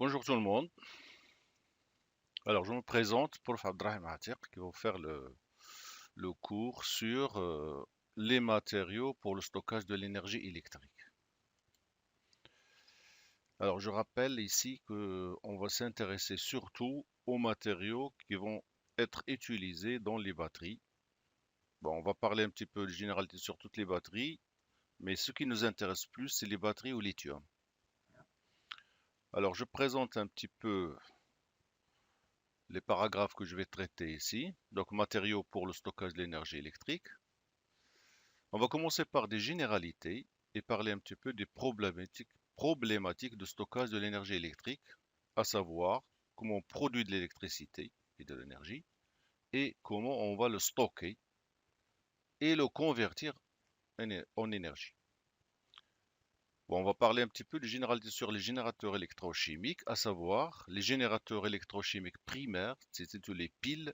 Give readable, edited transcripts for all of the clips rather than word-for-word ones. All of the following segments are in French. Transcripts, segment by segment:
Bonjour tout le monde. Alors, je me présente, Prof. Abdrahim Atiq, qui va vous faire le cours sur les matériaux pour le stockage de l'énergie électrique. Alors, je rappelle ici que on va s'intéresser surtout aux matériaux qui vont être utilisés dans les batteries. Bon, on va parler un petit peu de généralité sur toutes les batteries, mais ce qui nous intéresse plus, c'est les batteries au lithium. Alors, je présente un petit peu les paragraphes que je vais traiter ici. Donc, matériaux pour le stockage de l'énergie électrique. On va commencer par des généralités et parler un petit peu des problématiques de stockage de l'énergie électrique, à savoir comment on produit de l'électricité et de l'énergie et comment on va le stocker et le convertir en énergie. Bon, on va parler un petit peu des généralités sur les générateurs électrochimiques, à savoir les générateurs électrochimiques primaires, c'est les piles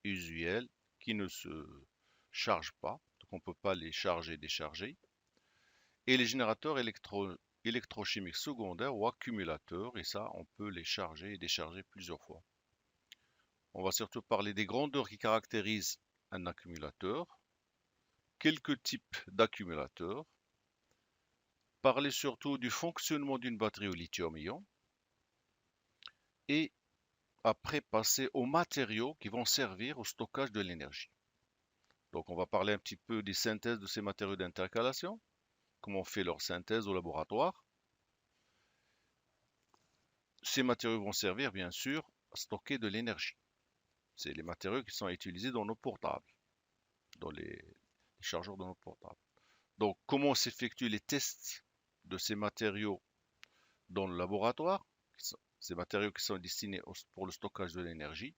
usuelles qui ne se chargent pas, donc on ne peut pas les charger et décharger. Et les générateurs électrochimiques secondaires ou accumulateurs, et ça, on peut les charger et décharger plusieurs fois. On va surtout parler des grandeurs qui caractérisent un accumulateur, quelques types d'accumulateurs, parler surtout du fonctionnement d'une batterie au lithium-ion, et après passer aux matériaux qui vont servir au stockage de l'énergie. Donc on va parler un petit peu des synthèses de ces matériaux d'intercalation, comment on fait leur synthèse au laboratoire. Ces matériaux vont servir bien sûr à stocker de l'énergie. C'est les matériaux qui sont utilisés dans nos portables, dans les chargeurs de nos portables. Donc, comment s'effectuent les tests de ces matériaux dans le laboratoire? Ces matériaux qui sont destinés pour le stockage de l'énergie.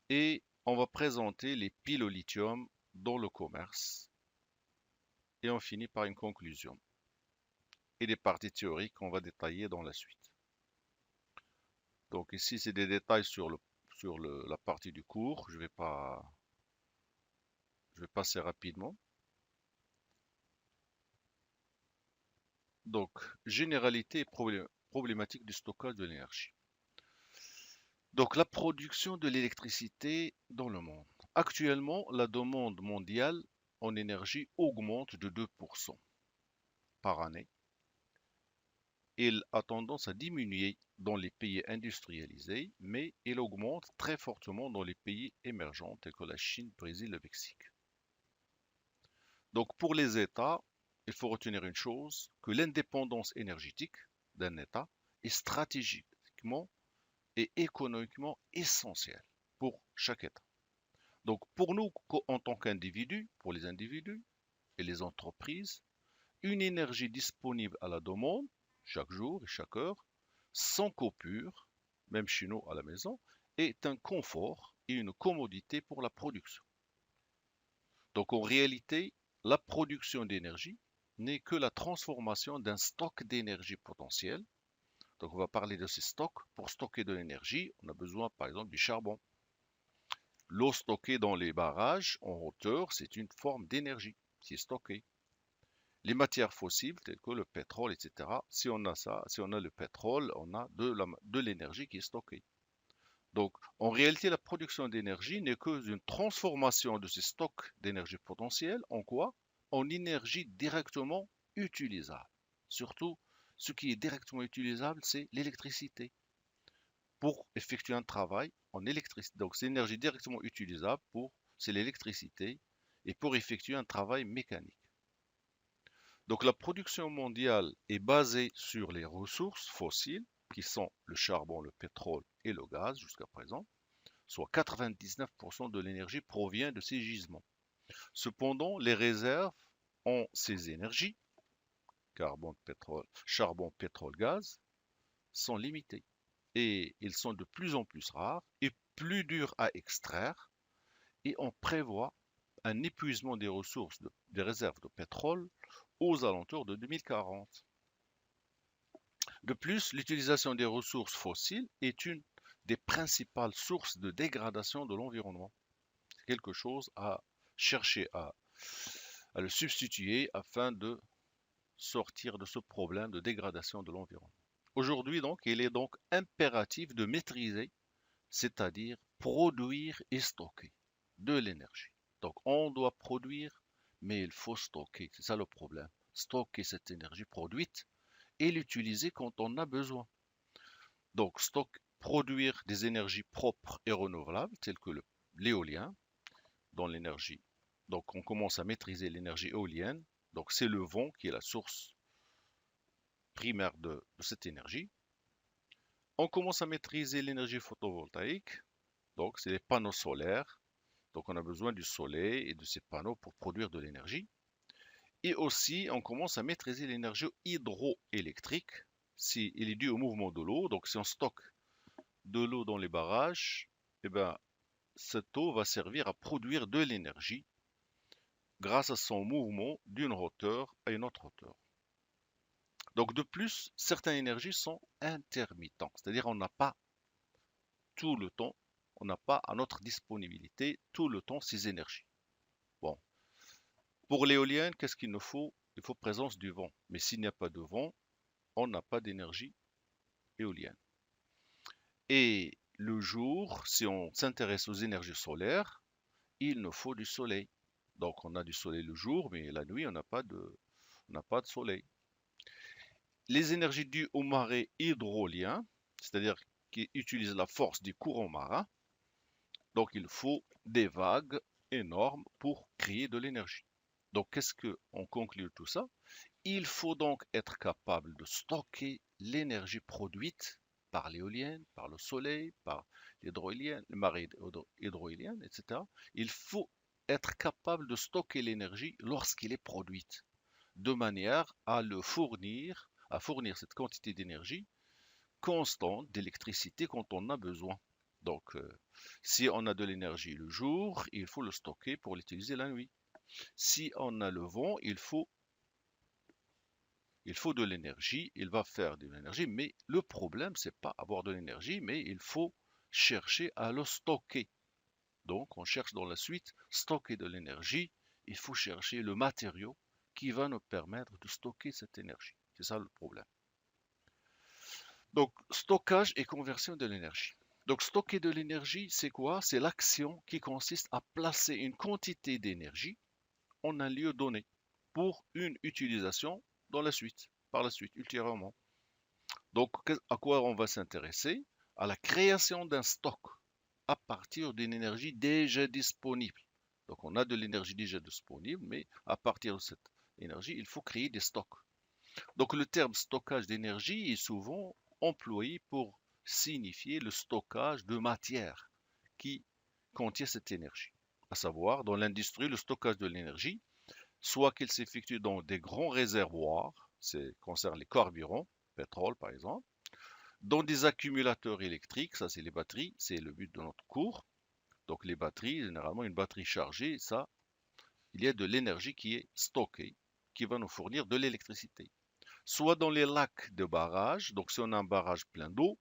Et on va présenter les piles au lithium dans le commerce. Et on finit par une conclusion. Et des parties théoriques qu'on va détailler dans la suite. Donc ici, c'est des détails sur la partie du cours. Je vais passer rapidement. Donc, généralité et problématique du stockage de l'énergie. Donc, la production de l'électricité dans le monde. Actuellement, la demande mondiale en énergie augmente de 2% par année. Elle a tendance à diminuer dans les pays industrialisés, mais elle augmente très fortement dans les pays émergents tels que la Chine, le Brésil, le Mexique. Donc, pour les États, il faut retenir une chose, que l'indépendance énergétique d'un État est stratégiquement et économiquement essentielle pour chaque État. Donc pour nous, en tant qu'individus, pour les individus et les entreprises, une énergie disponible à la demande, chaque jour et chaque heure, sans coupure, même chez nous à la maison, est un confort et une commodité pour la production. Donc en réalité, la production d'énergie n'est que la transformation d'un stock d'énergie potentielle. Donc on va parler de ces stocks. Pour stocker de l'énergie, on a besoin par exemple du charbon. L'eau stockée dans les barrages en hauteur, c'est une forme d'énergie qui est stockée. Les matières fossiles telles que le pétrole, etc. Si on a ça, si on a le pétrole, on a de l'énergie qui est stockée. Donc, en réalité, la production d'énergie n'est qu'une transformation de ces stocks d'énergie potentielle en quoi? En énergie directement utilisable. Surtout, ce qui est directement utilisable, c'est l'électricité. Pour effectuer un travail en électricité. Donc, c'est l'énergie directement utilisable c'est l'électricité et pour effectuer un travail mécanique. Donc, la production mondiale est basée sur les ressources fossiles qui sont le charbon, le pétrole et le gaz jusqu'à présent, soit 99% de l'énergie provient de ces gisements. Cependant, les réserves en ces énergies, charbon, pétrole, gaz, sont limitées et ils sont de plus en plus rares et plus durs à extraire et on prévoit un épuisement des ressources des réserves de pétrole aux alentours de 2040. De plus, l'utilisation des ressources fossiles est une des principales sources de dégradation de l'environnement. C'est quelque chose à chercher à le substituer afin de sortir de ce problème de dégradation de l'environnement. Aujourd'hui, donc, il est donc impératif de maîtriser, c'est-à-dire produire et stocker de l'énergie. Donc, on doit produire, mais il faut stocker. C'est ça le problème. Stocker cette énergie produite et l'utiliser quand on a besoin. Donc, produire des énergies propres et renouvelables, telles que l'éolien, dans l'énergie. Donc, on commence à maîtriser l'énergie éolienne. Donc, c'est le vent qui est la source primaire de cette énergie. On commence à maîtriser l'énergie photovoltaïque. Donc, c'est les panneaux solaires. Donc, on a besoin du soleil et de ces panneaux pour produire de l'énergie. Et aussi, on commence à maîtriser l'énergie hydroélectrique. Si il est dû au mouvement de l'eau, donc si on stocke de l'eau dans les barrages, eh ben, cette eau va servir à produire de l'énergie grâce à son mouvement d'une hauteur à une autre hauteur. Donc de plus, certaines énergies sont intermittentes, c'est-à-dire on n'a pas tout le temps, on n'a pas à notre disponibilité tout le temps ces énergies. Bon, pour l'éolienne, qu'est-ce qu'il nous faut? Il faut présence du vent. Mais s'il n'y a pas de vent, on n'a pas d'énergie éolienne. Et le jour, si on s'intéresse aux énergies solaires, il nous faut du soleil. Donc on a du soleil le jour, mais la nuit, on n'a pas de soleil. Les énergies dues aux marées hydroliens, c'est-à-dire qui utilisent la force des courants marins, donc il faut des vagues énormes pour créer de l'énergie. Donc qu'est-ce qu'on conclut de tout ça? Il faut donc être capable de stocker l'énergie produite par l'éolienne, par le soleil, par l'hydroélienne, les marées hydroéliennes, etc. Il faut être capable de stocker l'énergie lorsqu'elle est produite, de manière à fournir cette quantité d'énergie constante d'électricité quand on a besoin. Donc, si on a de l'énergie le jour, il faut le stocker pour l'utiliser la nuit. Si on a le vent, il faut de l'énergie, il va faire de l'énergie, mais le problème, c'est pas avoir de l'énergie, mais il faut chercher à le stocker. Donc, on cherche dans la suite, stocker de l'énergie, il faut chercher le matériau qui va nous permettre de stocker cette énergie. C'est ça le problème. Donc, stockage et conversion de l'énergie. Donc, stocker de l'énergie, c'est quoi? C'est l'action qui consiste à placer une quantité d'énergie en un lieu donné pour une utilisation dans la suite, par la suite, ultérieurement. Donc, à quoi on va s'intéresser? À la création d'un stock à partir d'une énergie déjà disponible. Donc, on a de l'énergie déjà disponible, mais à partir de cette énergie, il faut créer des stocks. Donc, le terme stockage d'énergie est souvent employé pour signifier le stockage de matière qui contient cette énergie. À savoir, dans l'industrie, le stockage de l'énergie, soit qu'il s'effectue dans des grands réservoirs, c'est concerne les carburants, pétrole par exemple, dans des accumulateurs électriques, ça c'est les batteries, c'est le but de notre cours. Donc les batteries, généralement une batterie chargée, ça, il y a de l'énergie qui est stockée, qui va nous fournir de l'électricité. Soit dans les lacs de barrage, donc si on a un barrage plein d'eau,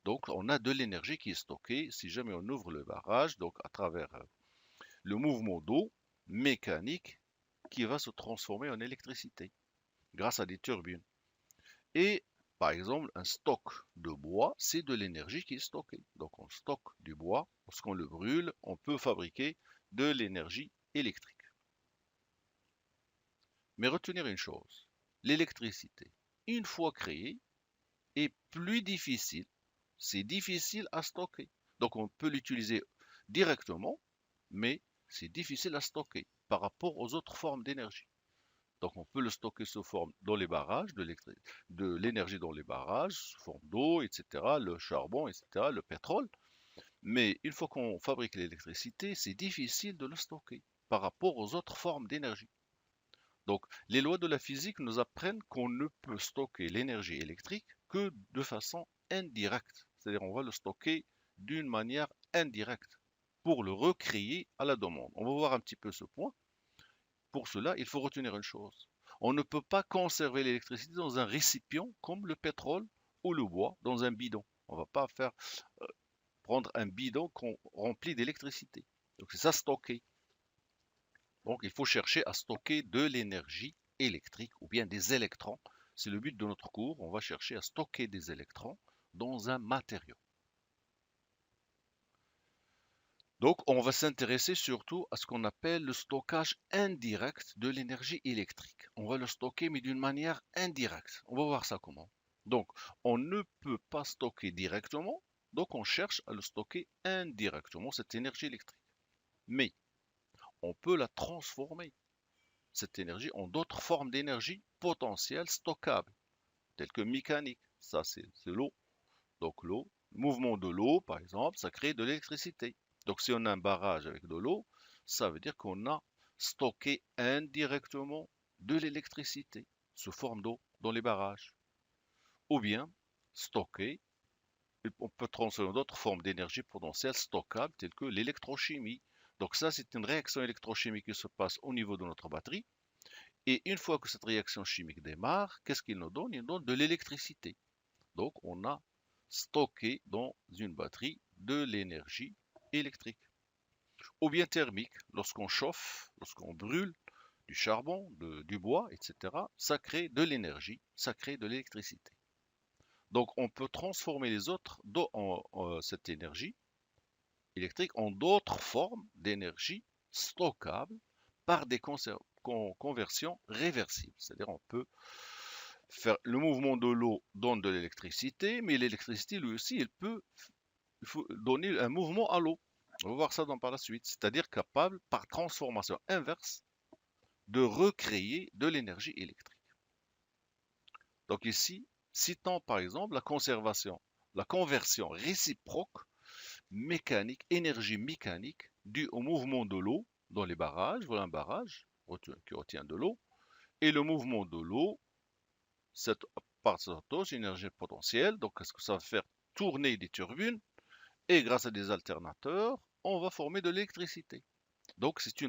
donc on a de l'énergie qui est stockée si jamais on ouvre le barrage, donc à travers le mouvement d'eau mécanique qui va se transformer en électricité grâce à des turbines. Et par exemple, un stock de bois, c'est de l'énergie qui est stockée. Donc on stocke du bois, lorsqu'on le brûle, on peut fabriquer de l'énergie électrique. Mais retenir une chose, l'électricité, une fois créée, est plus difficile. C'est difficile à stocker. Donc on peut l'utiliser directement, mais c'est difficile à stocker par rapport aux autres formes d'énergie. Donc on peut le stocker sous forme dans les barrages, de l'énergie dans les barrages, sous forme d'eau, etc., le charbon, etc., le pétrole. Mais une fois qu'on fabrique l'électricité, c'est difficile de le stocker par rapport aux autres formes d'énergie. Donc les lois de la physique nous apprennent qu'on ne peut stocker l'énergie électrique que de façon indirecte. C'est-à-dire on va le stocker d'une manière indirecte pour le recréer à la demande. On va voir un petit peu ce point. Pour cela, il faut retenir une chose. On ne peut pas conserver l'électricité dans un récipient comme le pétrole ou le bois dans un bidon. On ne va pas prendre un bidon qu'on remplit d'électricité. Donc c'est ça stocker. Donc il faut chercher à stocker de l'énergie électrique ou bien des électrons C'est le but de notre cours. On va chercher à stocker des électrons dans un matériau. Donc, on va s'intéresser surtout à ce qu'on appelle le stockage indirect de l'énergie électrique. On va le stocker, mais d'une manière indirecte. On va voir ça comment. Donc, on ne peut pas stocker directement, donc on cherche à le stocker indirectement, cette énergie électrique. Mais on peut la transformer, cette énergie, en d'autres formes d'énergie potentielle stockable, telles que mécanique. Ça, c'est l'eau. Donc l'eau, le mouvement de l'eau, par exemple, ça crée de l'électricité. Donc si on a un barrage avec de l'eau, ça veut dire qu'on a stocké indirectement de l'électricité sous forme d'eau dans les barrages. Ou bien stocker, on peut transformer d'autres formes d'énergie potentielle stockable telles que l'électrochimie. Donc ça, c'est une réaction électrochimique qui se passe au niveau de notre batterie. Et une fois que cette réaction chimique démarre, qu'est-ce qu'il nous donne? Il nous donne de l'électricité. Donc on a stocké dans une batterie de l'énergie électrique. Ou bien thermique, lorsqu'on chauffe, lorsqu'on brûle du charbon, du bois, etc., ça crée de l'énergie, ça crée de l'électricité. Donc on peut transformer cette énergie électrique en d'autres formes d'énergie stockable par des conversions réversibles. C'est-à-dire on peut faire le mouvement de l'eau donne de l'électricité, mais l'électricité lui aussi, il faut donner un mouvement à l'eau. On va voir ça par la suite. C'est-à-dire capable, par transformation inverse, de recréer de l'énergie électrique. Donc ici, citons par exemple la conversion réciproque mécanique, énergie mécanique due au mouvement de l'eau dans les barrages. Voilà un barrage qui retient de l'eau. Et le mouvement de l'eau, par cette énergie potentielle, donc qu'est-ce que ça va faire? Tourner des turbines et grâce à des alternateurs, on va former de l'électricité. Donc c'est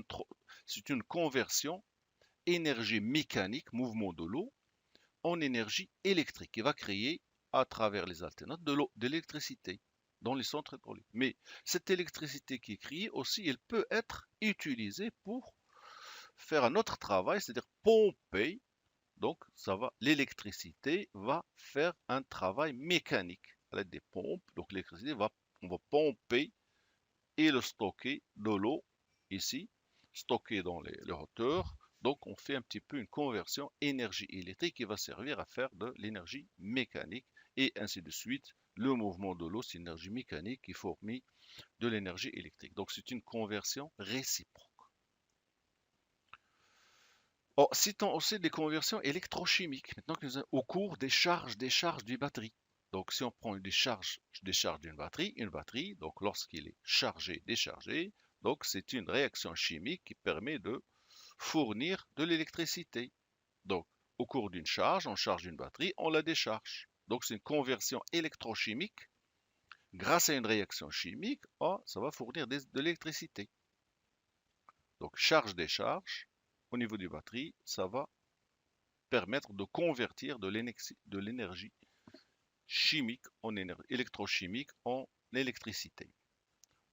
une conversion énergie mécanique, mouvement de l'eau, en énergie électrique qui va créer à travers les alternateurs de l'électricité dans les centres hydrauliques. Mais cette électricité qui est créée aussi, elle peut être utilisée pour faire un autre travail, c'est-à-dire pomper. Donc l'électricité va faire un travail mécanique à l'aide des pompes. Donc on va pomper et le stocker de l'eau ici, stocker dans les hauteurs. Donc on fait un petit peu une conversion énergie électrique qui va servir à faire de l'énergie mécanique et ainsi de suite. Le mouvement de l'eau, c'est une énergie mécanique qui fournit de l'énergie électrique. Donc c'est une conversion réciproque. Oh, citons aussi des conversions électrochimiques. Maintenant que au cours des charges d'une batterie. Donc, si on prend une décharge d'une batterie, donc lorsqu'il est chargé, déchargé, donc c'est une réaction chimique qui permet de fournir de l'électricité. Donc, au cours d'une charge, on charge une batterie, on la décharge. Donc, c'est une conversion électrochimique. Grâce à une réaction chimique, oh, ça va fournir de l'électricité. Donc, charge-décharge, au niveau du batterie, ça va permettre de convertir de l'énergie chimique en énergie électrochimique en électricité.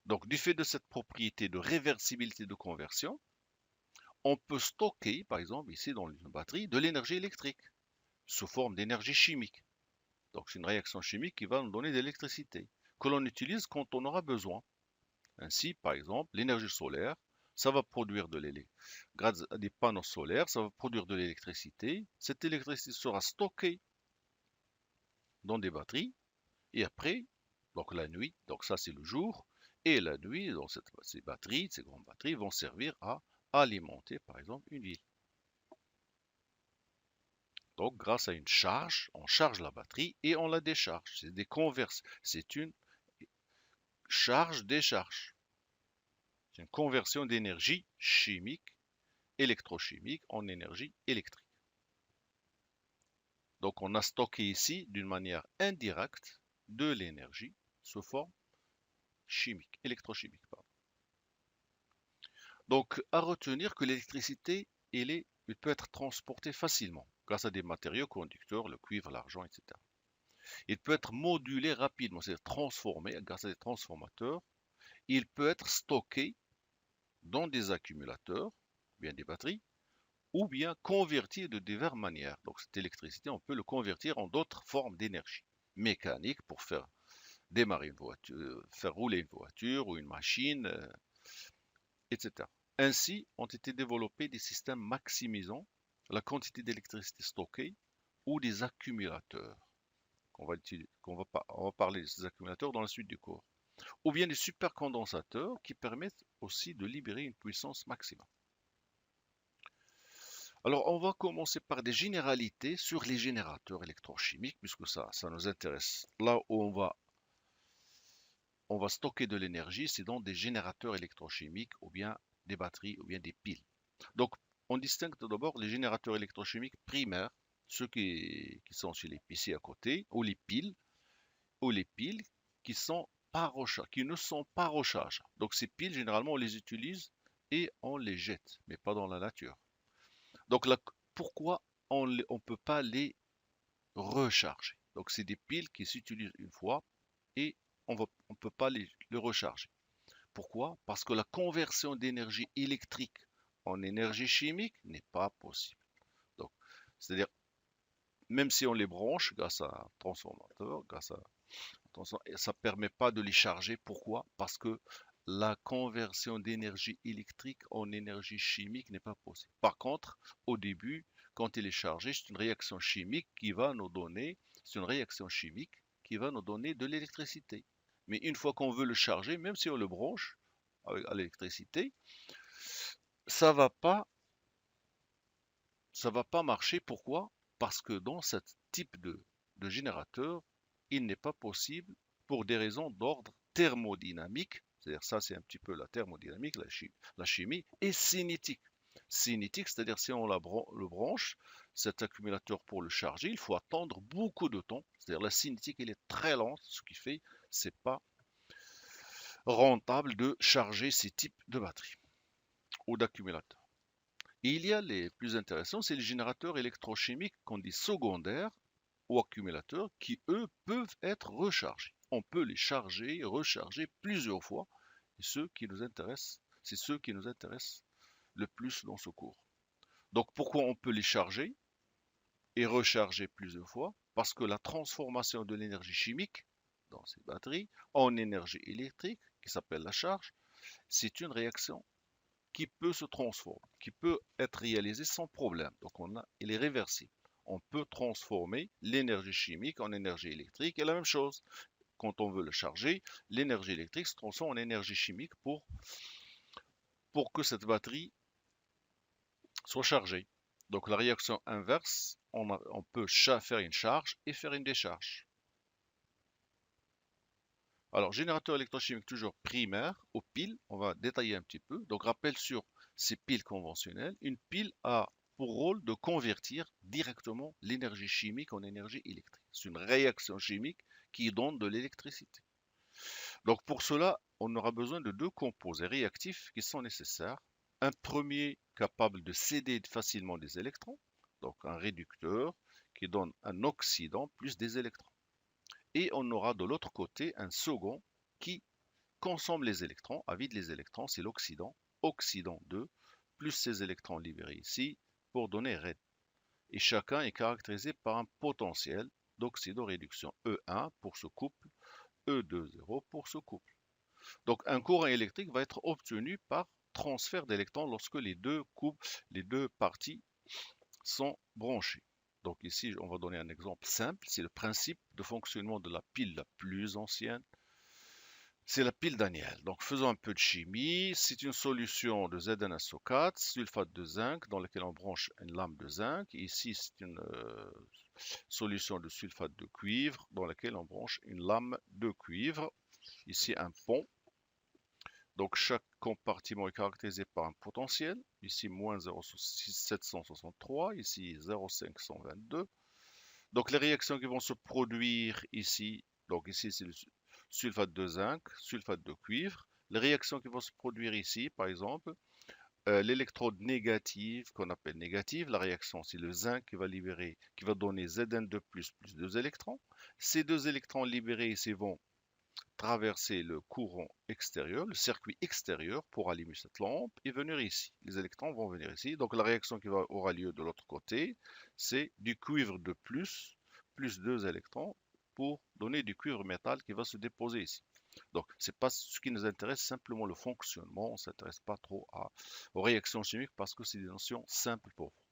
Donc, du fait de cette propriété de réversibilité de conversion, on peut stocker, par exemple, ici dans une batterie, de l'énergie électrique sous forme d'énergie chimique. Donc, c'est une réaction chimique qui va nous donner de l'électricité que l'on utilise quand on aura besoin. Ainsi, par exemple, l'énergie solaire, ça va produire grâce à des panneaux solaires, ça va produire de l'électricité. Cette électricité sera stockée dans des batteries et après, donc la nuit, donc ça c'est le jour, et la nuit, donc ces grandes batteries vont servir à alimenter par exemple une ville. Donc grâce à une charge, on charge la batterie et on la décharge. C'est une charge-décharge. C'est une conversion d'énergie chimique, électrochimique en énergie électrique. Donc on a stocké ici d'une manière indirecte de l'énergie sous forme chimique, électrochimique. Pardon. Donc à retenir que l'électricité, elle peut être transportée facilement grâce à des matériaux conducteurs, le cuivre, l'argent, etc. Il peut être modulé rapidement, c'est-à-dire transformé grâce à des transformateurs. Il peut être stocké dans des accumulateurs, bien des batteries, ou bien converti de diverses manières. Donc cette électricité, on peut le convertir en d'autres formes d'énergie mécanique pour faire démarrer une voiture, faire rouler une voiture ou une machine, etc. Ainsi ont été développés des systèmes maximisant la quantité d'électricité stockée ou des accumulateurs. On va parler de ces accumulateurs dans la suite du cours. Ou bien des supercondensateurs qui permettent aussi de libérer une puissance maximum. Alors, on va commencer par des généralités sur les générateurs électrochimiques, puisque ça nous intéresse. Là où on va stocker de l'énergie, c'est dans des générateurs électrochimiques, ou bien des batteries, ou bien des piles. Donc, on distingue tout d'abord les générateurs électrochimiques primaires, ceux qui sont chez les PC à côté, ou les piles qui qui ne sont pas rechargeables. Donc, ces piles, généralement, on les utilise et on les jette, mais pas dans la nature. Donc, pourquoi on ne peut pas les recharger? Donc, c'est des piles qui s'utilisent une fois et on ne peut pas les recharger. Pourquoi? Parce que la conversion d'énergie électrique en énergie chimique n'est pas possible. Donc, c'est-à-dire, même si on les branche grâce à un transformateur, ça ne permet pas de les charger. Pourquoi? Parce que la conversion d'énergie électrique en énergie chimique n'est pas possible. Par contre, au début, quand il est chargé, c'est une réaction chimique qui va nous donner, c'est une réaction chimique qui va nous donner de l'électricité. Mais une fois qu'on veut le charger, même si on le branche à l'électricité, ça va pas, ça va pas marcher. Pourquoi? Parce que dans ce type de générateur, il n'est pas possible, pour des raisons d'ordre thermodynamique, c'est-à-dire ça c'est un petit peu la thermodynamique, la chimie, et cinétique. Cinétique, c'est-à-dire si on le branche, cet accumulateur pour le charger, il faut attendre beaucoup de temps, c'est-à-dire la cinétique elle est très lente, ce qui fait c'est pas rentable de charger ces types de batteries ou d'accumulateurs. Et il y a les plus intéressants, c'est les générateurs électrochimiques qu'on dit secondaires ou accumulateurs qui, eux, peuvent être rechargés. On peut les charger et recharger plusieurs fois. Et c'est ceux qui nous intéressent le plus dans ce cours. Donc pourquoi on peut les charger et recharger plusieurs fois? Parce que la transformation de l'énergie chimique dans ces batteries en énergie électrique, qui s'appelle la charge, c'est une réaction qui peut se transformer, qui peut être réalisée sans problème. Donc il est réversible. On peut transformer l'énergie chimique en énergie électrique. Et la même chose, quand on veut le charger, l'énergie électrique se transforme en énergie chimique pour que cette batterie soit chargée. Donc la réaction inverse, on peut faire une charge et faire une décharge. Alors, générateur électrochimique toujours primaire, aux piles, on va détailler un petit peu. Donc, rappel sur ces piles conventionnelles. Une pile a pour rôle de convertir directement l'énergie chimique en énergie électrique. C'est une réaction chimique qui donne de l'électricité. Donc, pour cela, on aura besoin de deux composés réactifs qui sont nécessaires. Un premier capable de céder facilement des électrons, donc un réducteur qui donne un oxydant plus des électrons. Et on aura de l'autre côté un second qui consomme les électrons, vide les électrons, c'est l'oxydant, oxydant 2, plus ces électrons libérés ici pour donner Rn. Et chacun est caractérisé par un potentiel d'oxydoréduction E1 pour ce couple, E2,0 pour ce couple. Donc un courant électrique va être obtenu par transfert d'électrons lorsque les deux parties sont branchées. Donc ici, on va donner un exemple simple, c'est le principe de fonctionnement de la pile la plus ancienne. C'est la pile Daniel. Donc faisons un peu de chimie. C'est une solution de ZnSO4, sulfate de zinc, dans laquelle on branche une lame de zinc. Ici, c'est une solution de sulfate de cuivre, dans laquelle on branche une lame de cuivre. Ici, un pont. Donc chaque compartiment est caractérisé par un potentiel. Ici, moins 0,763. Ici, 0,522. Donc les réactions qui vont se produire ici, donc ici c'est le sulfate de zinc, sulfate de cuivre. Les réactions qui vont se produire ici, par exemple, l'électrode négative qu'on appelle négative, la réaction c'est le zinc qui va libérer, qui va donner Zn2 plus 2 électrons. Ces deux électrons libérés ici vont traverser le courant extérieur, le circuit extérieur pour allumer cette lampe et venir ici. Les électrons vont venir ici. Donc la réaction qui aura lieu de l'autre côté, c'est du cuivre de plus 2 électrons pour donner du cuivre métal qui va se déposer ici. Donc, c'est pas ce qui nous intéresse, simplement le fonctionnement. On ne s'intéresse pas trop aux réactions chimiques parce que c'est des notions simples pour vous.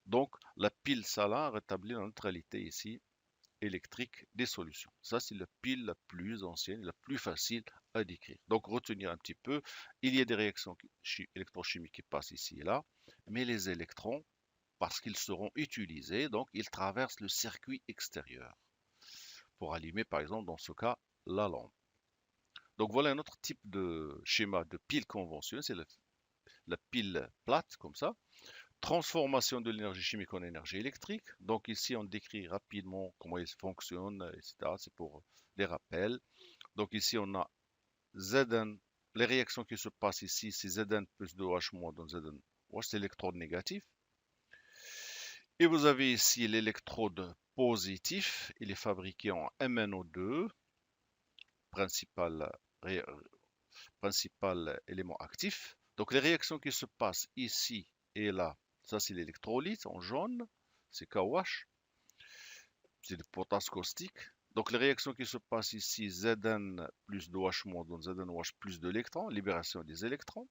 Donc, la pile salin rétablit la neutralité ici électrique des solutions. Ça, c'est la pile la plus ancienne, la plus facile à décrire. Donc, retenir un petit peu, il y a des réactions électrochimiques qui passent ici et là, mais les électrons, parce qu'ils seront utilisés, donc ils traversent le circuit extérieur pour allumer, par exemple, dans ce cas, la lampe. Donc voilà un autre type de schéma de pile conventionnelle, c'est la pile plate comme ça. Transformation de l'énergie chimique en énergie électrique. Donc ici on décrit rapidement comment il fonctionne, etc. C'est pour des rappels. Donc ici on a Zn, les réactions qui se passent ici, c'est Zn plus 2H moins dans Zn. C'est l'électrode négatif. Et vous avez ici l'électrode positif, il est fabriqué en MnO2, principal principal élément actif. Donc les réactions qui se passent ici et là, ça c'est l'électrolyte en jaune, c'est KOH, c'est le potasse caustique. Donc les réactions qui se passent ici, Zn plus 2H moins donne ZnOH plus de électrons, libération des électrons.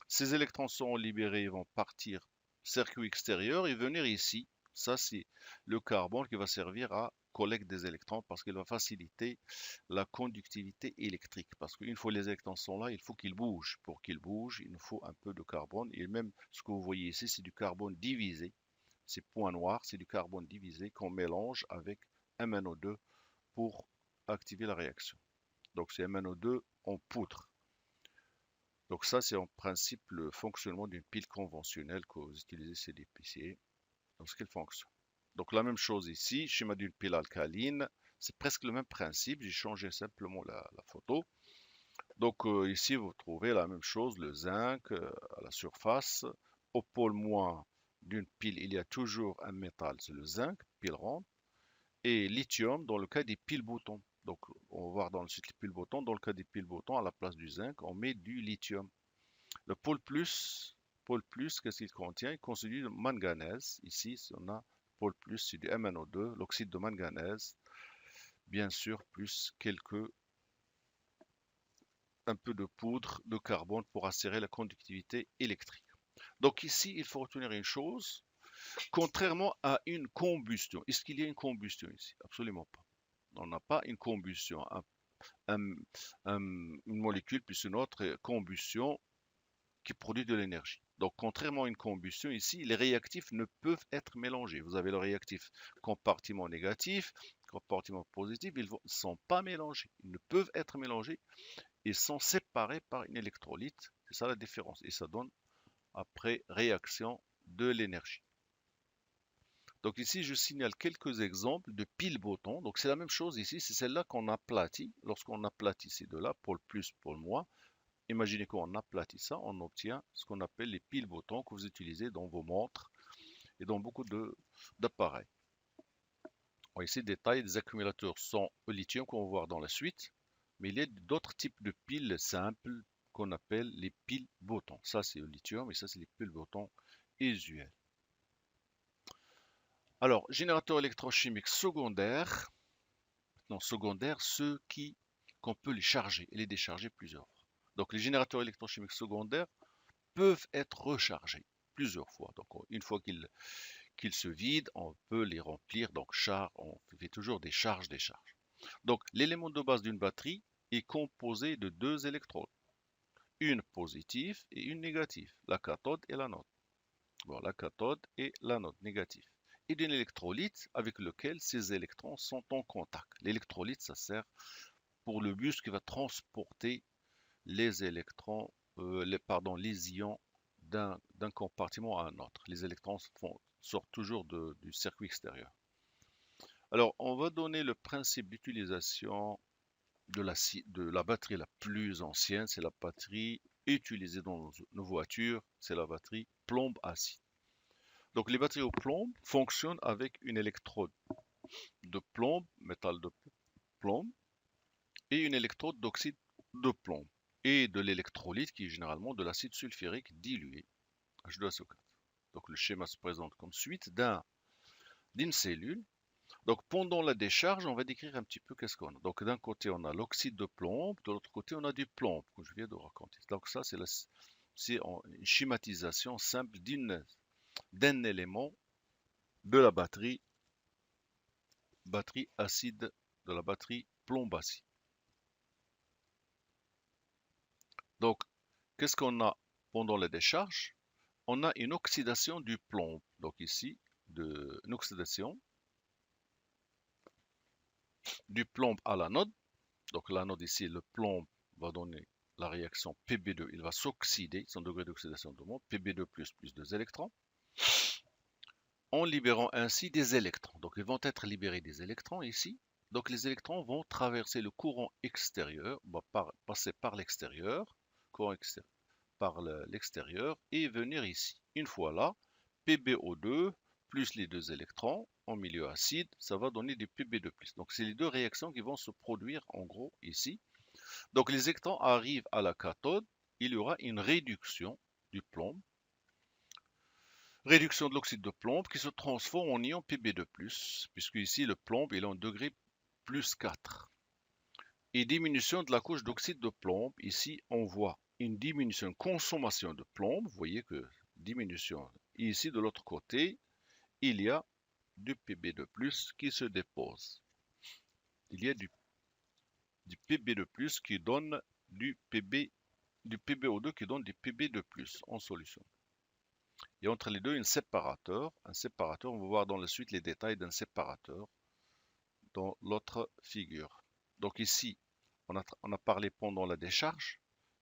Ces électrons sont libérés, ils vont partir circuit extérieur et venir ici. Ça c'est le carbone qui va servir à collecte des électrons parce qu'il va faciliter la conductivité électrique. Parce qu'une fois les électrons sont là, il faut qu'ils bougent. Pour qu'ils bougent, il nous faut un peu de carbone. Et même ce que vous voyez ici, c'est du carbone divisé. Ces points noirs, c'est du carbone divisé qu'on mélange avec MnO2 pour activer la réaction. Donc c'est MnO2 en poudre. Donc ça, c'est en principe le fonctionnement d'une pile conventionnelle que vous utilisez CDPC lorsqu'elle fonctionne. Donc la même chose ici, schéma d'une pile alcaline, c'est presque le même principe, j'ai changé simplement la photo. Donc ici, vous trouvez la même chose, le zinc à la surface. Au pôle moins d'une pile, il y a toujours un métal, c'est le zinc, pile ronde. Et lithium dans le cas des piles boutons. Donc on va voir dans le site les piles boutons. Dans le cas des piles boutons, à la place du zinc, on met du lithium. Le pôle plus, qu'est-ce qu'il contient? Il constitue de manganèse. Ici, on a pôle plus, c'est du MnO2, l'oxyde de manganèse, bien sûr, plus un peu de poudre de carbone pour assurer la conductivité électrique. Donc ici, il faut retenir une chose, contrairement à une combustion. Est-ce qu'il y a une combustion ici? Absolument pas. On n'a pas une combustion, un- une molécule plus une autre combustion qui produit de l'énergie. Donc, contrairement à une combustion, ici, les réactifs ne peuvent être mélangés. Vous avez le réactif compartiment négatif, compartiment positif, ils ne sont pas mélangés. Ils ne peuvent être mélangés. Ils sont séparés par une électrolyte. C'est ça la différence. Et ça donne, après, réaction de l'énergie. Donc ici, je signale quelques exemples de piles boutons. Donc c'est la même chose ici, c'est celle-là qu'on aplatit. Lorsqu'on aplatit ces deux-là, pôle plus, pôle moins, imaginez qu'on aplatit ça, on obtient ce qu'on appelle les piles boutons que vous utilisez dans vos montres et dans beaucoup d'appareils. Ici, détail, des accumulateurs sont au lithium qu'on va voir dans la suite, mais il y a d'autres types de piles simples qu'on appelle les piles boutons. Ça, c'est au lithium et ça, c'est les piles boutons usuelles. Alors, générateur électrochimique secondaire. Non, secondaire, ceux qu'on peut les charger et les décharger plusieurs fois. Donc, les générateurs électrochimiques secondaires peuvent être rechargés plusieurs fois. Donc, une fois qu'ils se vident, on peut les remplir. Donc, on fait toujours des charges, des charges. Donc, l'élément de base d'une batterie est composé de deux électrodes, une positive et une négative, la cathode et l'anode. Bon, la cathode et l'anode négative. Et d'un électrolyte avec lequel ces électrons sont en contact. L'électrolyte, ça sert pour le bus qui va transporter les électrons, les ions d'un compartiment à un autre. Les électrons sortent toujours du circuit extérieur. Alors, on va donner le principe d'utilisation de la batterie la plus ancienne. C'est la batterie utilisée dans nos voitures. C'est la batterie plomb-acide. Donc, les batteries au plomb fonctionnent avec une électrode de plomb, métal de plomb, et une électrode d'oxyde de plomb et de l'électrolyte qui est généralement de l'acide sulfurique dilué, H2SO4. Donc le schéma se présente comme suite d'une cellule. Donc pendant la décharge, on va décrire un petit peu qu'est-ce qu'on a. Donc d'un côté, on a l'oxyde de plomb, de l'autre côté, on a du plomb, que je viens de raconter. Donc ça, c'est une schématisation simple d'un élément de la batterie acide, de la batterie plomb-acide. Donc, qu'est-ce qu'on a pendant la décharge? On a une oxydation du plomb. Donc ici, une oxydation du plomb à l'anode. Donc l'anode ici, le plomb va donner la réaction Pb2. Il va s'oxyder, son degré d'oxydation de monde, Pb2 plus 2 électrons, en libérant ainsi des électrons. Donc ils vont être libérés des électrons ici. Donc les électrons vont traverser le courant extérieur, passer par l'extérieur, courant extérieur, par l'extérieur et venir ici. Une fois là, PbO2 plus les deux électrons en milieu acide, ça va donner du Pb2+. Donc c'est les deux réactions qui vont se produire en gros ici. Donc les électrons arrivent à la cathode, il y aura une réduction du plomb, réduction de l'oxyde de plomb qui se transforme en ion Pb2+, puisque ici le plomb il est en degré plus 4. Et diminution de la couche d'oxyde de plomb, ici on voit une diminution, une consommation de plomb, vous voyez que diminution. Et ici de l'autre côté, il y a du Pb2+, qui se dépose. Il y a du Pb2+, qui donne du PbO2 qui donne du Pb2+, en solution. Et entre les deux, un séparateur, on va voir dans la suite les détails d'un séparateur dans l'autre figure. Donc ici, on a parlé pendant la décharge.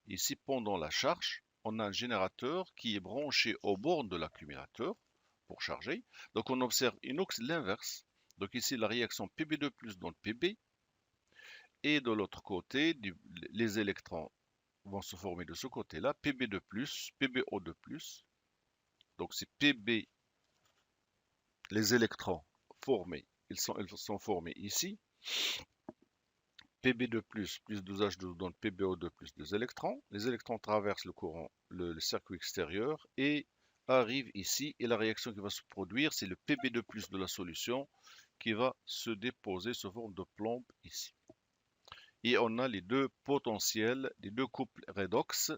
Ici, pendant la charge, on a un générateur qui est branché au bord de l'accumulateur pour charger. Donc on observe l'inverse. Donc ici, la réaction Pb2+ dans le Pb. Et de l'autre côté, les électrons vont se former de ce côté-là. Pb2+, PbO2+. Donc c'est Pb, les électrons formés, ils sont formés ici. Pb2+, plus 2H2 donne PbO2 plus 2 électrons. Les électrons traversent le courant, le circuit extérieur et arrivent ici. Et la réaction qui va se produire, c'est le Pb2+ de la solution qui va se déposer sous forme de plomb ici. Et on a les deux potentiels, les deux couples redox,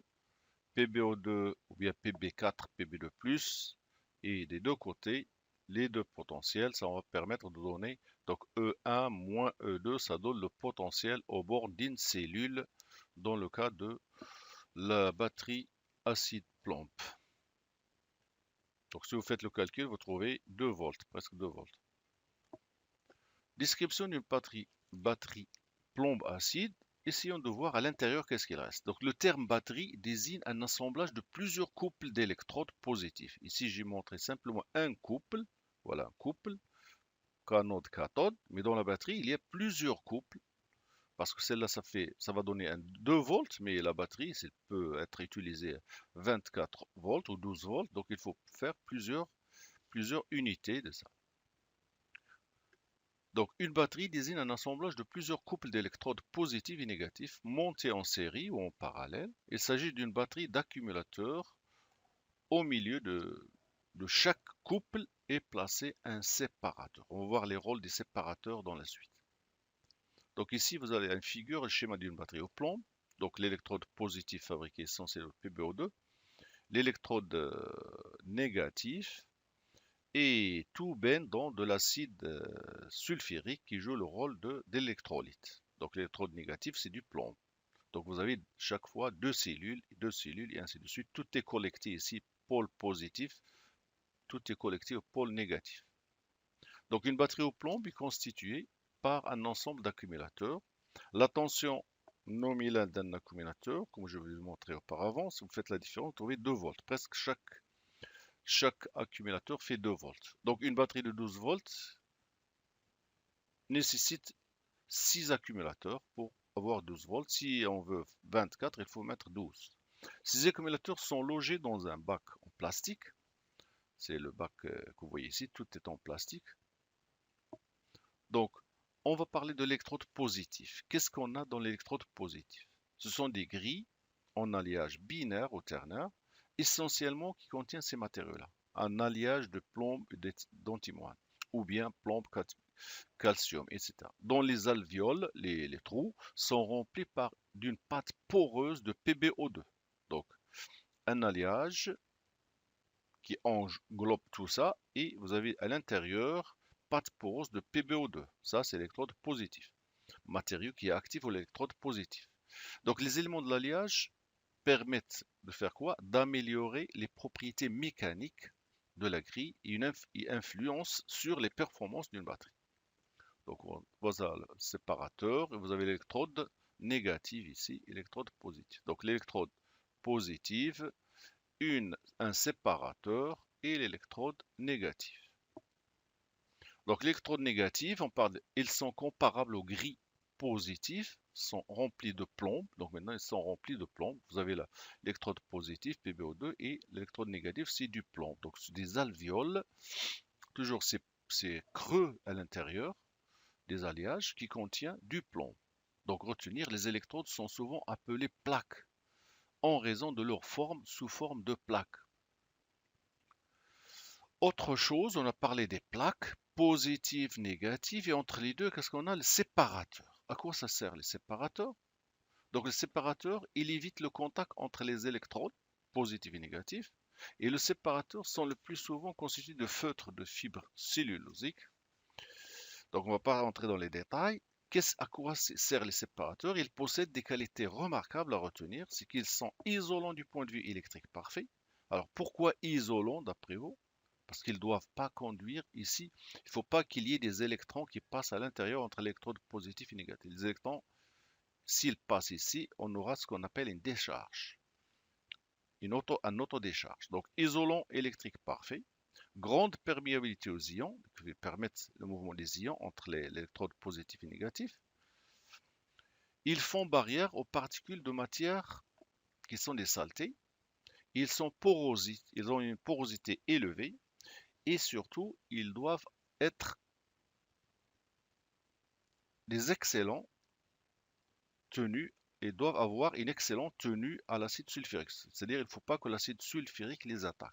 PbO2 ou bien Pb4, Pb2+, et des deux côtés, les deux potentiels, ça va permettre de donner donc E1 moins E2, ça donne le potentiel au bord d'une cellule dans le cas de la batterie acide plomb. Donc si vous faites le calcul, vous trouvez 2 volts, presque 2 volts. Description d'une batterie plomb acide. Essayons de voir à l'intérieur qu'est-ce qu'il reste. Donc le terme batterie désigne un assemblage de plusieurs couples d'électrodes positifs. Ici j'ai montré simplement un couple, voilà un couple, canode-cathode, mais dans la batterie il y a plusieurs couples, parce que celle-là ça va donner un 2 volts, mais la batterie ça peut être utilisée 24 volts ou 12 volts, donc il faut faire plusieurs unités de ça. Donc, une batterie désigne un assemblage de plusieurs couples d'électrodes positifs et négatifs montés en série ou en parallèle. Il s'agit d'une batterie d'accumulateurs. Au milieu de chaque couple est placé un séparateur. On va voir les rôles des séparateurs dans la suite. Donc ici, vous avez une figure, le schéma d'une batterie au plomb. Donc l'électrode positive fabriquée essentiellement PbO2. L'électrode négative et tout baigne dans de l'acide sulfurique qui joue le rôle d'électrolyte. Donc l'électrode négative, c'est du plomb. Donc vous avez chaque fois deux cellules et ainsi de suite. Tout est collecté ici, pôle positif, tout est collecté au pôle négatif. Donc une batterie au plomb est constituée par un ensemble d'accumulateurs. La tension nominale d'un accumulateur, comme je vous l'ai montré auparavant, si vous faites la différence, vous trouvez 2 volts. Presque chaque accumulateur fait 2 volts. Donc une batterie de 12 volts nécessite 6 accumulateurs pour avoir 12 volts. Si on veut 24, il faut mettre 12. Ces accumulateurs sont logés dans un bac en plastique. C'est le bac que vous voyez ici, tout est en plastique. Donc on va parler de l'électrode positif. Qu'est-ce qu'on a dans l'électrode positif? Ce sont des grilles en alliage binaire ou ternaire, essentiellement qui contiennent ces matériaux-là. Un alliage de plomb et d'antimoine, ou bien plomb, calcium, etc. Dans les alvéoles, les trous sont remplis d'une pâte poreuse de PbO2. Donc, un alliage qui englobe tout ça, et vous avez à l'intérieur pâte poreuse de PbO2. Ça, c'est l'électrode positif. Matériau qui est actif ou l'électrode positif. Donc, les éléments de l'alliage permettent de faire quoi? D'améliorer les propriétés mécaniques de la grille et influencent sur les performances d'une batterie. Donc, voilà le séparateur et vous avez l'électrode négative ici, électrode positive. Donc, l'électrode positive, un séparateur et l'électrode négative. Donc, l'électrode négative, ils sont comparables aux grilles positives, sont remplis de plomb. Donc, maintenant, ils sont remplis de plomb. Vous avez l'électrode positive, PbO2, et l'électrode négative, c'est du plomb. Donc, c'est des alvéoles, toujours ces creux à l'intérieur des alliages qui contient du plomb. Donc retenir, les électrodes sont souvent appelées plaques en raison de leur forme sous forme de plaques. Autre chose, on a parlé des plaques positives, négatives, et entre les deux, qu'est-ce qu'on a? Le séparateur. À quoi ça sert les séparateurs? Donc le séparateur, il évite le contact entre les électrodes positifs et négatifs, et le séparateur sont le plus souvent constitués de feutres de fibres cellulosiques. Donc on ne va pas rentrer dans les détails. À quoi servent les séparateurs? Ils possèdent des qualités remarquables à retenir, c'est qu'ils sont isolants du point de vue électrique parfait. Alors pourquoi isolants d'après vous? Parce qu'ils ne doivent pas conduire ici. Il ne faut pas qu'il y ait des électrons qui passent à l'intérieur entre l'électrode positif et négatif. Les électrons, s'ils passent ici, on aura ce qu'on appelle une décharge, un autodécharge. Donc isolant électrique parfait. Grande perméabilité aux ions, qui permettent le mouvement des ions entre les électrodes positifs et négatifs. Ils font barrière aux particules de matière qui sont des saletés. Ils ont une porosité élevée et surtout, ils doivent être des excellents tenus et doivent avoir une excellente tenue à l'acide sulfurique. C'est-à-dire, il ne faut pas que l'acide sulfurique les attaque.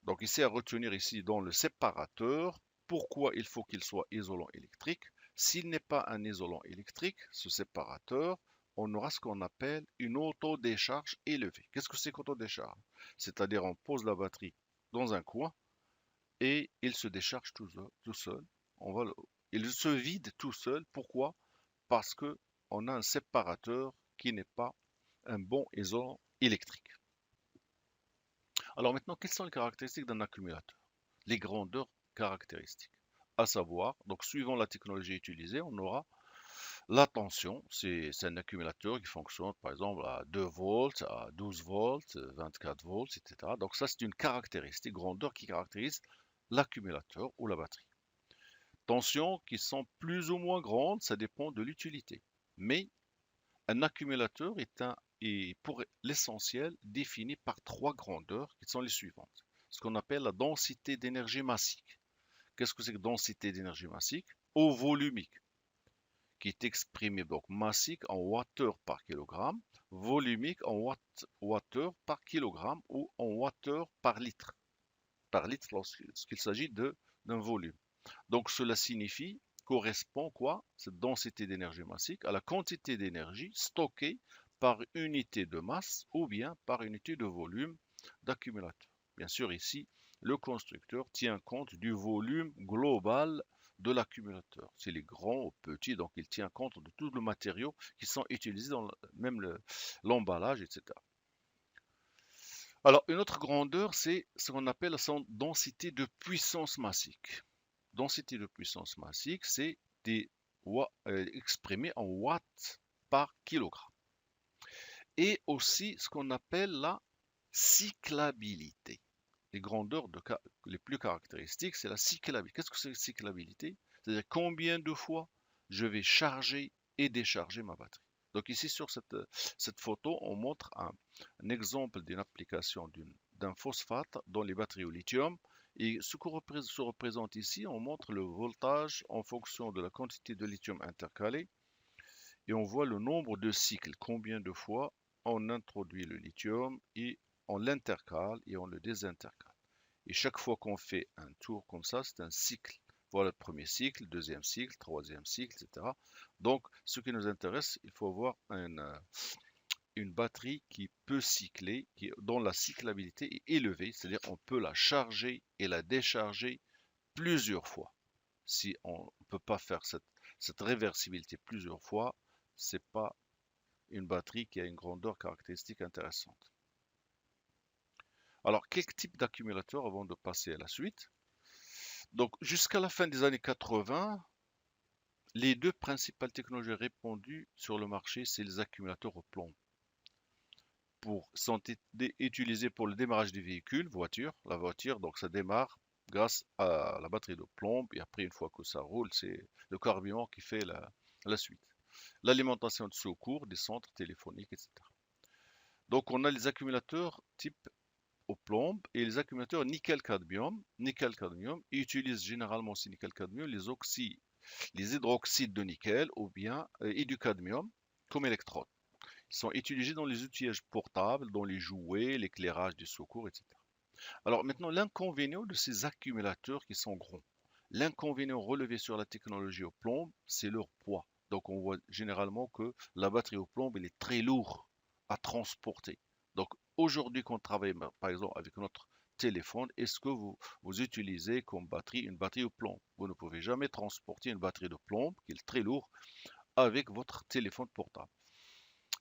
Donc ici à retenir ici dans le séparateur, pourquoi il faut qu'il soit isolant électrique. S'il n'est pas un isolant électrique, ce séparateur, on aura ce qu'on appelle une autodécharge élevée. Qu'est-ce que c'est qu'autodécharge? C'est-à-dire on pose la batterie dans un coin et il se décharge tout seul. Il se vide tout seul. Pourquoi? Parce que on a un séparateur qui n'est pas un bon isolant électrique. Alors maintenant, quelles sont les caractéristiques d'un accumulateur? Les grandeurs caractéristiques. À savoir, donc suivant la technologie utilisée, on aura la tension, c'est un accumulateur qui fonctionne par exemple à 2 volts, à 12 volts, 24 volts, etc. Donc ça, c'est une caractéristique, grandeur qui caractérise l'accumulateur ou la batterie. Tensions qui sont plus ou moins grandes, ça dépend de l'utilité. Mais un accumulateur est pour l'essentiel défini par trois grandeurs qui sont les suivantes. Ce qu'on appelle la densité d'énergie massique. Qu'est-ce que c'est que densité d'énergie massique? Ou volumique, qui est exprimé donc massique en wattheure par kilogramme, volumique en wattheure par kilogramme ou en wattheure par litre. Par litre lorsqu'il s'agit d'un volume. Donc cela correspond quoi? Cette densité d'énergie massique à la quantité d'énergie stockée par unité de masse ou bien par unité de volume d'accumulateur. Bien sûr, ici, le constructeur tient compte du volume global de l'accumulateur. C'est les grands ou petits, donc il tient compte de tout le matériau qui sont utilisés dans même l'emballage, etc. Alors, une autre grandeur, c'est ce qu'on appelle son densité de puissance massique. Densité de puissance massique, c'est exprimé en watts par kilogramme. Et aussi ce qu'on appelle la cyclabilité. Les grandeurs les plus caractéristiques, c'est la cyclabilité. Qu'est-ce que c'est la cyclabilité? C'est-à-dire combien de fois je vais charger et décharger ma batterie. Donc ici sur cette photo, on montre un exemple d'une application d'un phosphate dans les batteries au lithium. Et ce qu'on se représente ici, on montre le voltage en fonction de la quantité de lithium intercalé et on voit le nombre de cycles, combien de fois on introduit le lithium et on l'intercale et on le désintercale. Et chaque fois qu'on fait un tour comme ça, c'est un cycle. Voilà le premier cycle, deuxième cycle, troisième cycle, etc. Donc, ce qui nous intéresse, il faut avoir une batterie qui peut cycler, dont la cyclabilité est élevée, c'est-à-dire on peut la charger et la décharger plusieurs fois. Si on ne peut pas faire cette réversibilité plusieurs fois, c'est pas une batterie qui a une grandeur caractéristique intéressante. Alors, quel type d'accumulateur avant de passer à la suite? Donc, jusqu'à la fin des années 80, les deux principales technologies répandues sur le marché, c'est les accumulateurs au plomb. Sont utilisés pour le démarrage des véhicules, la voiture, donc ça démarre grâce à la batterie de plomb, et après, une fois que ça roule, c'est le carburant qui fait la suite. L'alimentation de secours, des centres téléphoniques, etc. Donc, on a les accumulateurs type au plomb et les accumulateurs nickel-cadmium. Nickel-cadmium utilisent généralement aussi nickel-cadmium les hydroxydes de nickel ou bien et du cadmium comme électrode. Ils sont utilisés dans les outillages portables, dans les jouets, l'éclairage des secours, etc. Alors maintenant, l'inconvénient de ces accumulateurs qui sont gros. L'inconvénient relevé sur la technologie au plomb, c'est leur poids. Donc on voit généralement que la batterie au plomb, elle est très lourde à transporter. Donc aujourd'hui, quand on travaille par exemple avec notre téléphone, est-ce que vous utilisez comme batterie une batterie au plomb? Vous ne pouvez jamais transporter une batterie de plomb qui est très lourde avec votre téléphone portable.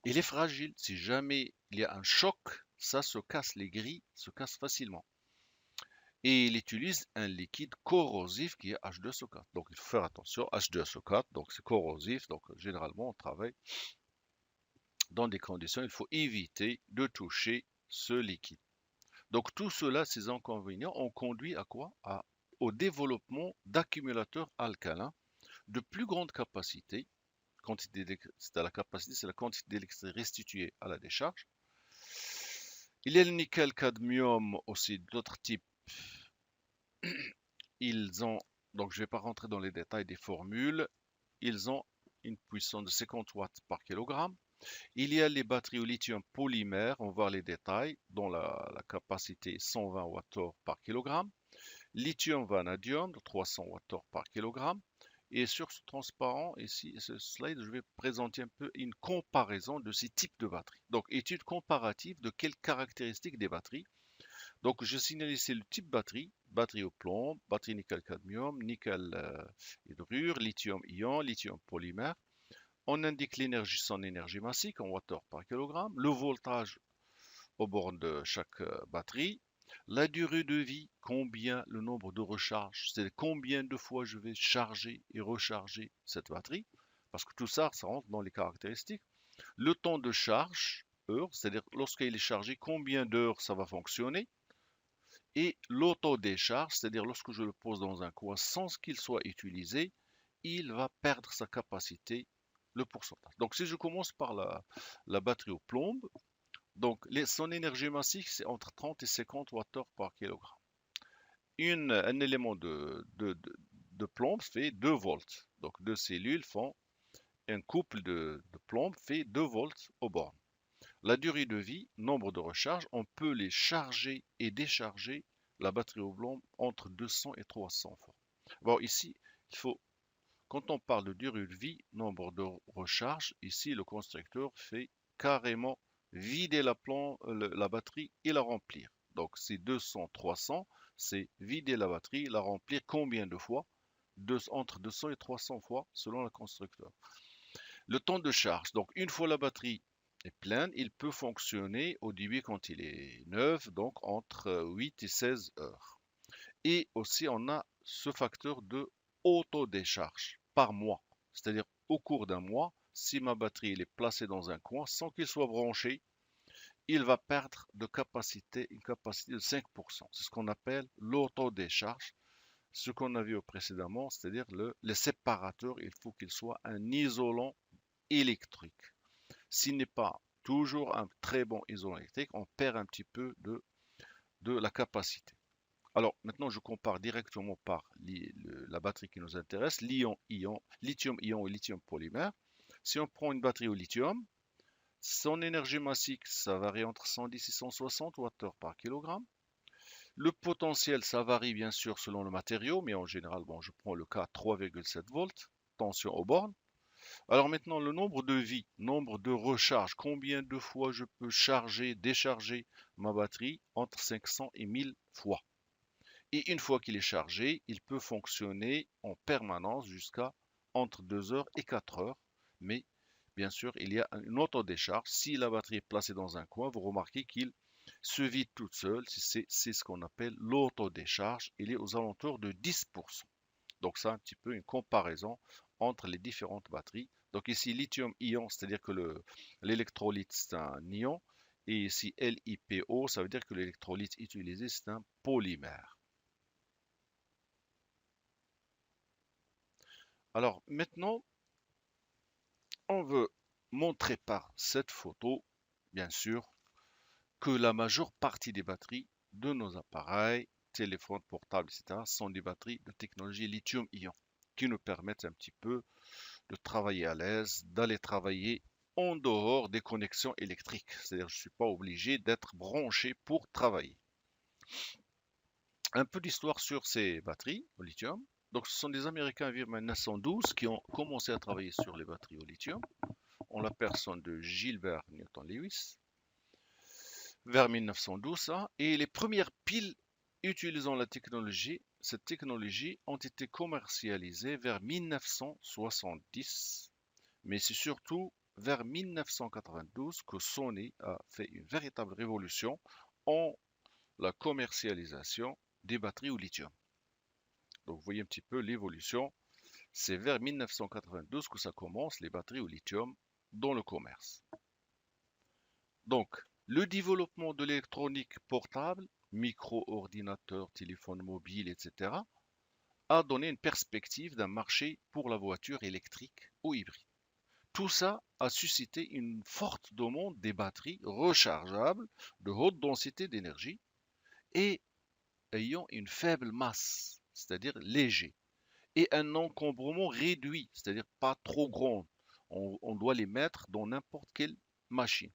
Il est fragile. Si jamais il y a un choc, ça se casse, les grilles se cassent facilement. Et il utilise un liquide corrosif qui est H2SO4. Donc il faut faire attention, H2SO4, donc c'est corrosif, donc généralement on travaille dans des conditions, il faut éviter de toucher ce liquide. Donc tout cela, ces inconvénients, ont conduit à quoi? Au développement d'accumulateurs alcalins de plus grande capacité. C'est la capacité, c'est la quantité d'électricité restituée à la décharge. Il y a le nickel-cadmium aussi d'autres types. Ils ont, donc je ne vais pas rentrer dans les détails des formules, ils ont une puissance de 50 watts par kilogramme. Il y a les batteries au lithium polymère, on va voir les détails, dont la capacité est 120 Wh par kilogramme. Lithium vanadium de 300 Wh par kilogramme. Et sur ce transparent, ici, ce slide, je vais présenter un peu une comparaison de ces types de batteries. Donc, étude comparative de quelles caractéristiques des batteries. Donc, je signale ici le type batterie, batterie au plomb, batterie nickel-cadmium, nickel hydrure, lithium-ion, lithium polymère. On indique l'énergie, son énergie massique en watts par kilogramme, le voltage au bornes de chaque batterie, la durée de vie, combien le nombre de recharges, c'est combien de fois je vais charger et recharger cette batterie, parce que tout ça, ça rentre dans les caractéristiques. Le temps de charge, heure, c'est-à-dire lorsqu'il est chargé, combien d'heures ça va fonctionner. Et l'auto-décharge, c'est-à-dire lorsque je le pose dans un coin sans qu'il soit utilisé, il va perdre sa capacité, le pourcentage. Donc si je commence par la batterie au plomb, donc son énergie massique, c'est entre 30 et 50 Wh par kilogramme. Un élément de plomb fait 2 volts. Donc deux cellules font un couple de plomb fait 2 volts au bornes. La durée de vie, nombre de recharges, on peut les charger et décharger la batterie au plomb entre 200 et 300 fois. Bon, ici, quand on parle de durée de vie, nombre de recharges, ici, le constructeur fait carrément vider la batterie et la remplir. Donc, c'est 200, 300, c'est vider la batterie, la remplir combien de fois? Entre 200 et 300 fois, selon le constructeur. Le temps de charge, donc une fois la batterie est pleine, il peut fonctionner au début quand il est neuf, donc entre 8 et 16 heures. Et aussi, on a ce facteur de auto-décharge par mois. C'est-à-dire, au cours d'un mois, si ma batterie est placée dans un coin sans qu'il soit branché, il va perdre une capacité de 5%. C'est ce qu'on appelle l'auto-décharge. Ce qu'on a vu précédemment, c'est-à-dire le séparateur, il faut qu'il soit un isolant électrique. S'il n'est pas toujours un très bon isolant électrique, on perd un petit peu de la capacité. Alors maintenant, je compare directement par la batterie qui nous intéresse, l'ion-ion, lithium-ion ou lithium polymère. Si on prend une batterie au lithium, son énergie massique, ça varie entre 110 et 160 Wh par kilogramme. Le potentiel, ça varie bien sûr selon le matériau, mais en général, bon, je prends le cas 3,7 volts, tension aux bornes. Alors maintenant, le nombre de vies, nombre de recharges, combien de fois je peux charger, décharger ma batterie entre 500 et 1000 fois. Et une fois qu'il est chargé, il peut fonctionner en permanence jusqu'à entre 2 heures et 4 heures. Mais bien sûr, il y a une autodécharge. Si la batterie est placée dans un coin, vous remarquez qu'il se vide toute seule. C'est ce qu'on appelle l'autodécharge. Il est aux alentours de 10%. Donc ça, un petit peu une comparaison entre les différentes batteries. Donc ici, lithium-ion, c'est-à-dire que l'électrolyte, c'est un ion. Et ici, LiPo, ça veut dire que l'électrolyte utilisé, c'est un polymère. Alors maintenant, on veut montrer par cette photo, bien sûr, que la majeure partie des batteries de nos appareils, téléphones portables, etc., sont des batteries de technologie lithium-ion qui nous permettent un petit peu de travailler à l'aise, d'aller travailler en dehors des connexions électriques. C'est-à-dire, je ne suis pas obligé d'être branché pour travailler. Un peu d'histoire sur ces batteries au lithium. Donc, ce sont des Américains vers 1912 qui ont commencé à travailler sur les batteries au lithium, en la personne de Gilbert Newton-Lewis, vers 1912, hein, et les premières piles utilisant cette technologie ont été commercialisées vers 1970, mais c'est surtout vers 1992 que Sony a fait une véritable révolution en la commercialisation des batteries au lithium. Donc vous voyez un petit peu l'évolution. C'est vers 1992 que ça commence, les batteries au lithium dans le commerce. Donc, le développement de l'électronique portable, micro-ordinateurs, téléphones mobiles, etc., a donné une perspective d'un marché pour la voiture électrique ou hybride. Tout ça a suscité une forte demande des batteries rechargeables de haute densité d'énergie et ayant une faible masse, c'est-à-dire léger, et un encombrement réduit, c'est-à-dire pas trop grand. On doit les mettre dans n'importe quelle machine.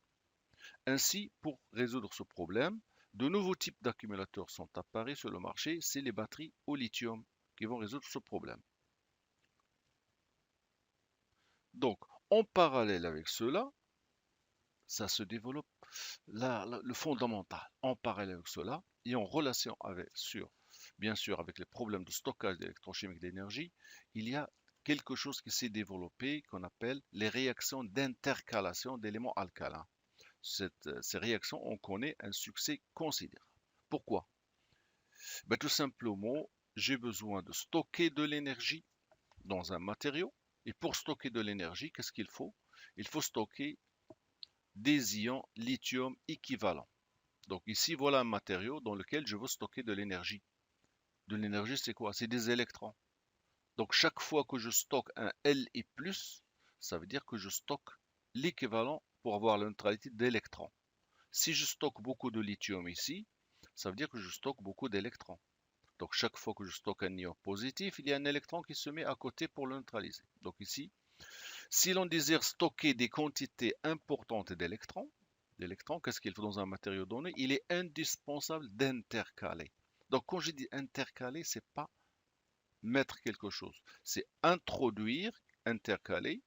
Ainsi, pour résoudre ce problème, de nouveaux types d'accumulateurs sont apparus sur le marché, c'est les batteries au lithium qui vont résoudre ce problème. Donc, en parallèle avec cela, ça se développe le fondamental. En parallèle avec cela, et en relation avec, bien sûr, avec les problèmes de stockage d'électrochimique d'énergie, il y a quelque chose qui s'est développé qu'on appelle les réactions d'intercalation d'éléments alcalins. Ces réactions ont connu un succès considérable. Pourquoi? Ben, tout simplement, j'ai besoin de stocker de l'énergie dans un matériau. Et pour stocker de l'énergie, qu'est-ce qu'il faut? Il faut stocker des ions lithium équivalents. Donc ici, voilà un matériau dans lequel je veux stocker de l'énergie. De l'énergie, c'est quoi? C'est des électrons. Donc chaque fois que je stocke un Li+, ça veut dire que je stocke l'équivalent pour avoir la neutralité d'électrons. Si je stocke beaucoup de lithium ici, ça veut dire que je stocke beaucoup d'électrons. Donc chaque fois que je stocke un ion positif, il y a un électron qui se met à côté pour le neutraliser. Donc ici, si l'on désire stocker des quantités importantes d'électrons, qu'est-ce qu'il faut dans un matériau donné? Il est indispensable d'intercaler. Donc quand je dis intercaler, c'est pas mettre quelque chose, c'est introduire, intercaler,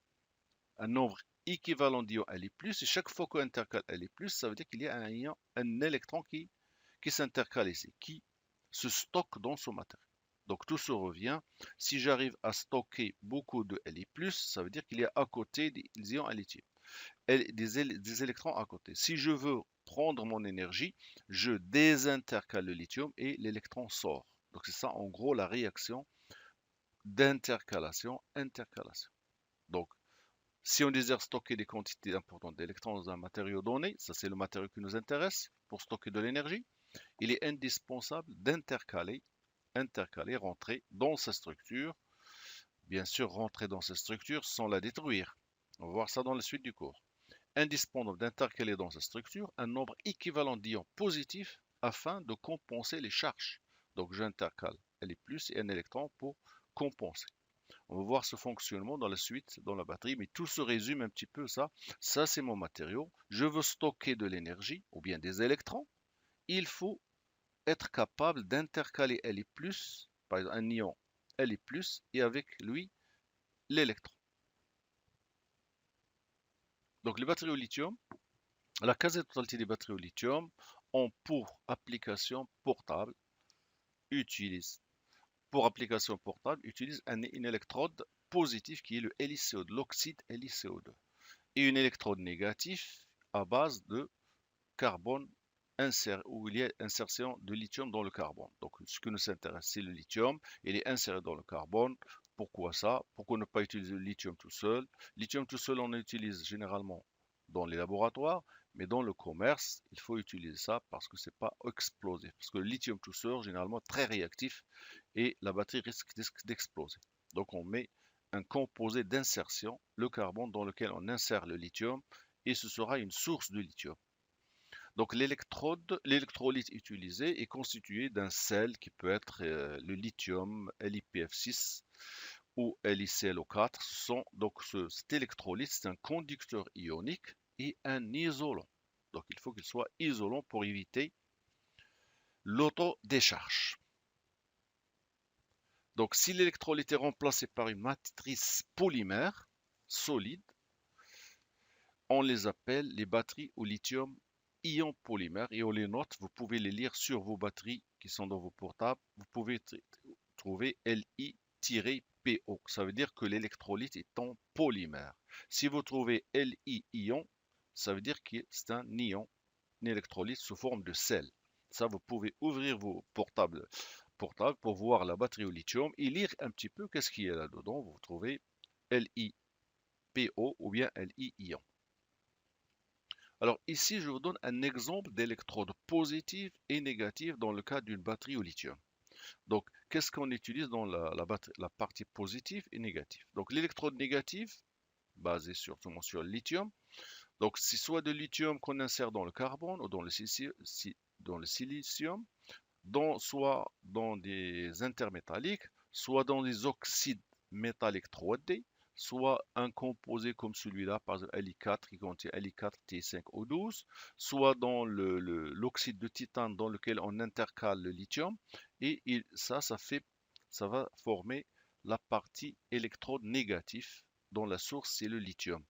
un nombre équivalent d'ions Li+, et chaque fois qu'on intercale Li+, ça veut dire qu'il y a un électron qui s'intercale ici, qui se stocke dans ce matériau. Donc tout se revient. Si j'arrive à stocker beaucoup de Li+, ça veut dire qu'il y a à côté des ions lithium, des électrons à côté. Si je veux prendre mon énergie, je désintercale le lithium et l'électron sort. Donc c'est ça en gros la réaction d'intercalation, intercalation. Donc si on désire stocker des quantités importantes d'électrons dans un matériau donné, ça c'est le matériau qui nous intéresse pour stocker de l'énergie, il est indispensable intercaler, rentrer dans sa structure. Bien sûr, rentrer dans sa structure sans la détruire. On va voir ça dans la suite du cours. Indispensable d'intercaler dans sa structure un nombre équivalent d'ions positifs afin de compenser les charges. Donc j'intercale Li+ et un électron pour compenser. On va voir ce fonctionnement dans la suite, dans la batterie, mais tout se résume un petit peu ça. Ça, c'est mon matériau. Je veux stocker de l'énergie ou bien des électrons. Il faut être capable d'intercaler Li+, par exemple un ion Li+, et avec lui l'électron. Donc les batteries au lithium, la quasi-totalité des batteries au lithium ont pour application portable, utilisent une électrode positive qui est le LiCO2, l'oxyde LiCO2, et une électrode négative à base de carbone où il y a insertion de lithium dans le carbone. Donc ce qui nous intéresse, c'est le lithium, il est inséré dans le carbone. Pourquoi ça? Pourquoi ne pas utiliser le lithium tout seul? Lithium tout seul, on l'utilise généralement dans les laboratoires, mais dans le commerce, il faut utiliser ça parce que c'est pas explosif. Parce que le lithium tout seul, généralement très réactif, et la batterie risque d'exploser. Donc on met un composé d'insertion, le carbone, dans lequel on insère le lithium, et ce sera une source de lithium. Donc l'électrolyte utilisé est constitué d'un sel qui peut être le lithium, LiPF6 ou LiClO4. Donc cet électrolyte, c'est un conducteur ionique et un isolant. Donc il faut qu'il soit isolant pour éviter l'autodécharge. Donc si l'électrolyte est remplacé par une matrice polymère solide, on les appelle les batteries au lithium ion polymère et on les note, vous pouvez les lire sur vos batteries qui sont dans vos portables, vous pouvez trouver Li-PO, ça veut dire que l'électrolyte est en polymère. Si vous trouvez Li-ion, ça veut dire que c'est un ion, un électrolyte sous forme de sel. Ça, vous pouvez ouvrir vos portables pour voir la batterie au lithium et lire un petit peu qu'est-ce qu'il y a là-dedans. Vous trouvez Li-PO ou bien Li-ion. Alors ici, je vous donne un exemple d'électrode positive et négative dans le cas d'une batterie au lithium. Donc, qu'est-ce qu'on utilise dans la partie positive et négative? Donc, l'électrode négative, basée surtout sur le lithium, donc c'est soit de lithium qu'on insère dans le carbone ou dans le silicium, soit dans des intermétalliques, soit dans des oxydes métalliques 3D, soit un composé comme celui-là, par exemple Li4 qui contient Li4T5O12, soit dans l'oxyde de titane dans lequel on intercale le lithium, et ça va former la partie électrode négative dont la source c'est le lithium.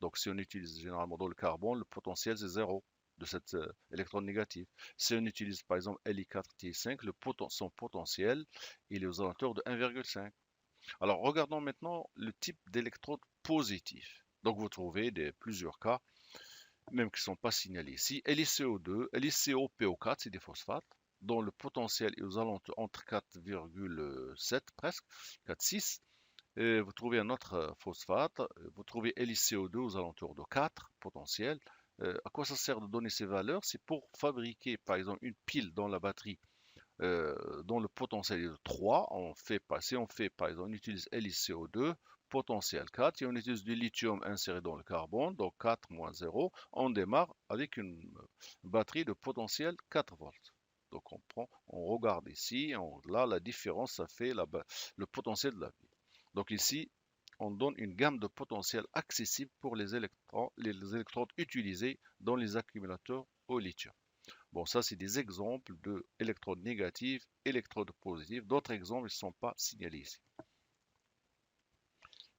Donc si on utilise généralement dans le carbone, le potentiel c'est 0 de cette électrode négative. Si on utilise par exemple Li4T5, son potentiel il est aux alentours de 1,5. Alors regardons maintenant le type d'électrode positif. Donc vous trouvez plusieurs cas, même qui ne sont pas signalés ici. LiCO2, LiCoPO4, c'est des phosphates, dont le potentiel est aux alentours entre 4,7 presque, 4,6. Vous trouvez un autre phosphate, vous trouvez LiCO2 aux alentours de 4 potentiel. À quoi ça sert de donner ces valeurs? C'est pour fabriquer par exemple une pile dans la batterie dont le potentiel est de 3. Si on fait par exemple, on utilise LiCO2, potentiel 4, et on utilise du lithium inséré dans le carbone, donc 4 moins 0, on démarre avec une batterie de potentiel 4 volts. Donc on regarde ici, là la différence, ça fait le potentiel de la pile. Donc ici, on donne une gamme de potentiel accessible pour les électrodes utilisées dans les accumulateurs au lithium. Bon, ça, c'est des exemples d'électrodes négatives, électrodes positives. D'autres exemples ne sont pas signalés ici.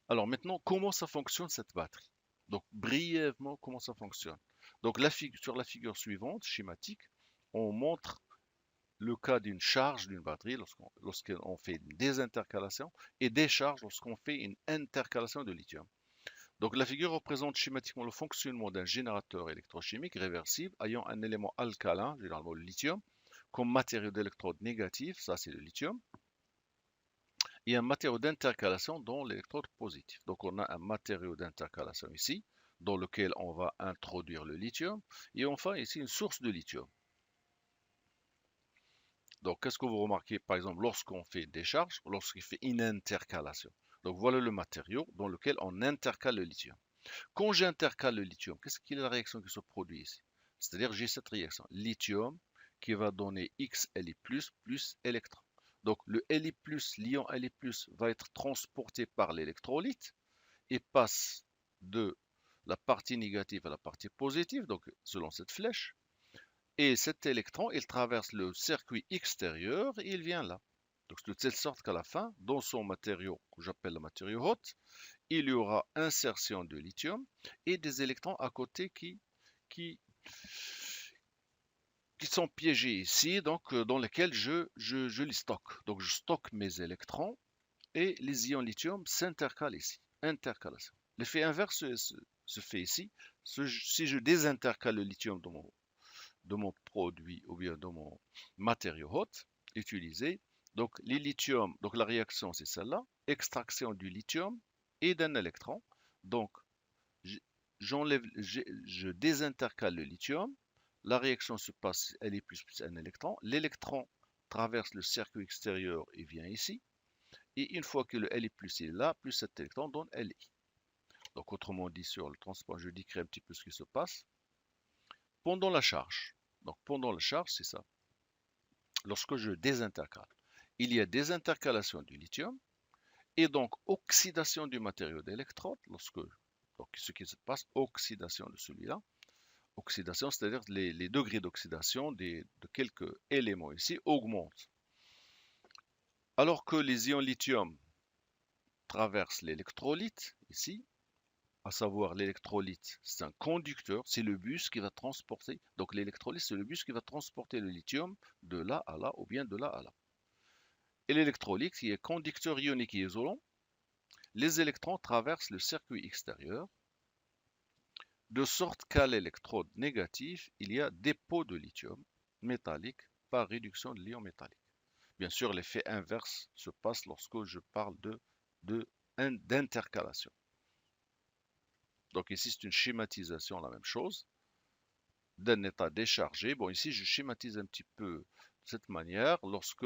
Alors maintenant, comment ça fonctionne cette batterie? Donc, brièvement, comment ça fonctionne? Donc, sur la figure suivante, schématique, on montre le cas d'une charge d'une batterie lorsqu'on fait une désintercalation et décharge lorsqu'on fait une intercalation de lithium. Donc la figure représente schématiquement le fonctionnement d'un générateur électrochimique réversible ayant un élément alcalin, généralement le lithium, comme matériau d'électrode négatif, ça c'est le lithium, et un matériau d'intercalation dont l'électrode positive. Donc on a un matériau d'intercalation ici, dans lequel on va introduire le lithium, et enfin ici une source de lithium. Donc, qu'est-ce que vous remarquez, par exemple, lorsqu'on fait des charges, lorsqu'il fait une intercalation? Donc, voilà le matériau dans lequel on intercale le lithium. Quand j'intercale le lithium, qu'est-ce qu'il est la réaction qui se produit ici? C'est-à-dire, j'ai cette réaction. Lithium qui va donner X Li+, plus électron. Donc le Li+, l'ion Li+, va être transporté par l'électrolyte et passe de la partie négative à la partie positive, donc selon cette flèche. Et cet électron, il traverse le circuit extérieur et il vient là. Donc de telle sorte qu'à la fin, dans son matériau, que j'appelle le matériau hôte, il y aura insertion de lithium et des électrons à côté qui, qui sont piégés ici, donc dans lesquels je les stocke. Donc je stocke mes électrons et les ions lithium s'intercalent ici. Intercalation. L'effet inverse se fait ici. Si je désintercale le lithium de mon produit ou bien de mon matériau hôte utilisé, donc les lithium, donc la réaction c'est celle-là, extraction du lithium et d'un électron. Donc j'enlève, je désintercale le lithium, la réaction se passe Li plus un électron, l'électron traverse le circuit extérieur et vient ici, et une fois que le Li plus est là, plus cet électron donne Li. Donc autrement dit, sur le transport, je décris un petit peu ce qui se passe pendant la charge. Donc pendant la charge, c'est ça. Lorsque je désintercale, il y a désintercalation du lithium et donc oxydation du matériau d'électrode. Donc ce qui se passe, oxydation de celui-là. Oxydation, c'est-à-dire les degrés d'oxydation de quelques éléments ici augmentent. Alors que les ions lithium traversent l'électrolyte ici, à savoir l'électrolyte, c'est un conducteur, c'est le bus qui va transporter. Donc l'électrolyte, c'est le bus qui va transporter le lithium de là à là ou bien de là à là. Et l'électrolyte, qui est conducteur ionique et isolant, les électrons traversent le circuit extérieur, de sorte qu'à l'électrode négatif, il y a dépôt de lithium métallique par réduction de l'ion métallique. Bien sûr, l'effet inverse se passe lorsque je parle d'intercalation. Donc ici, c'est une schématisation, la même chose, d'un état déchargé. Bon, ici, je schématise un petit peu de cette manière. Lorsque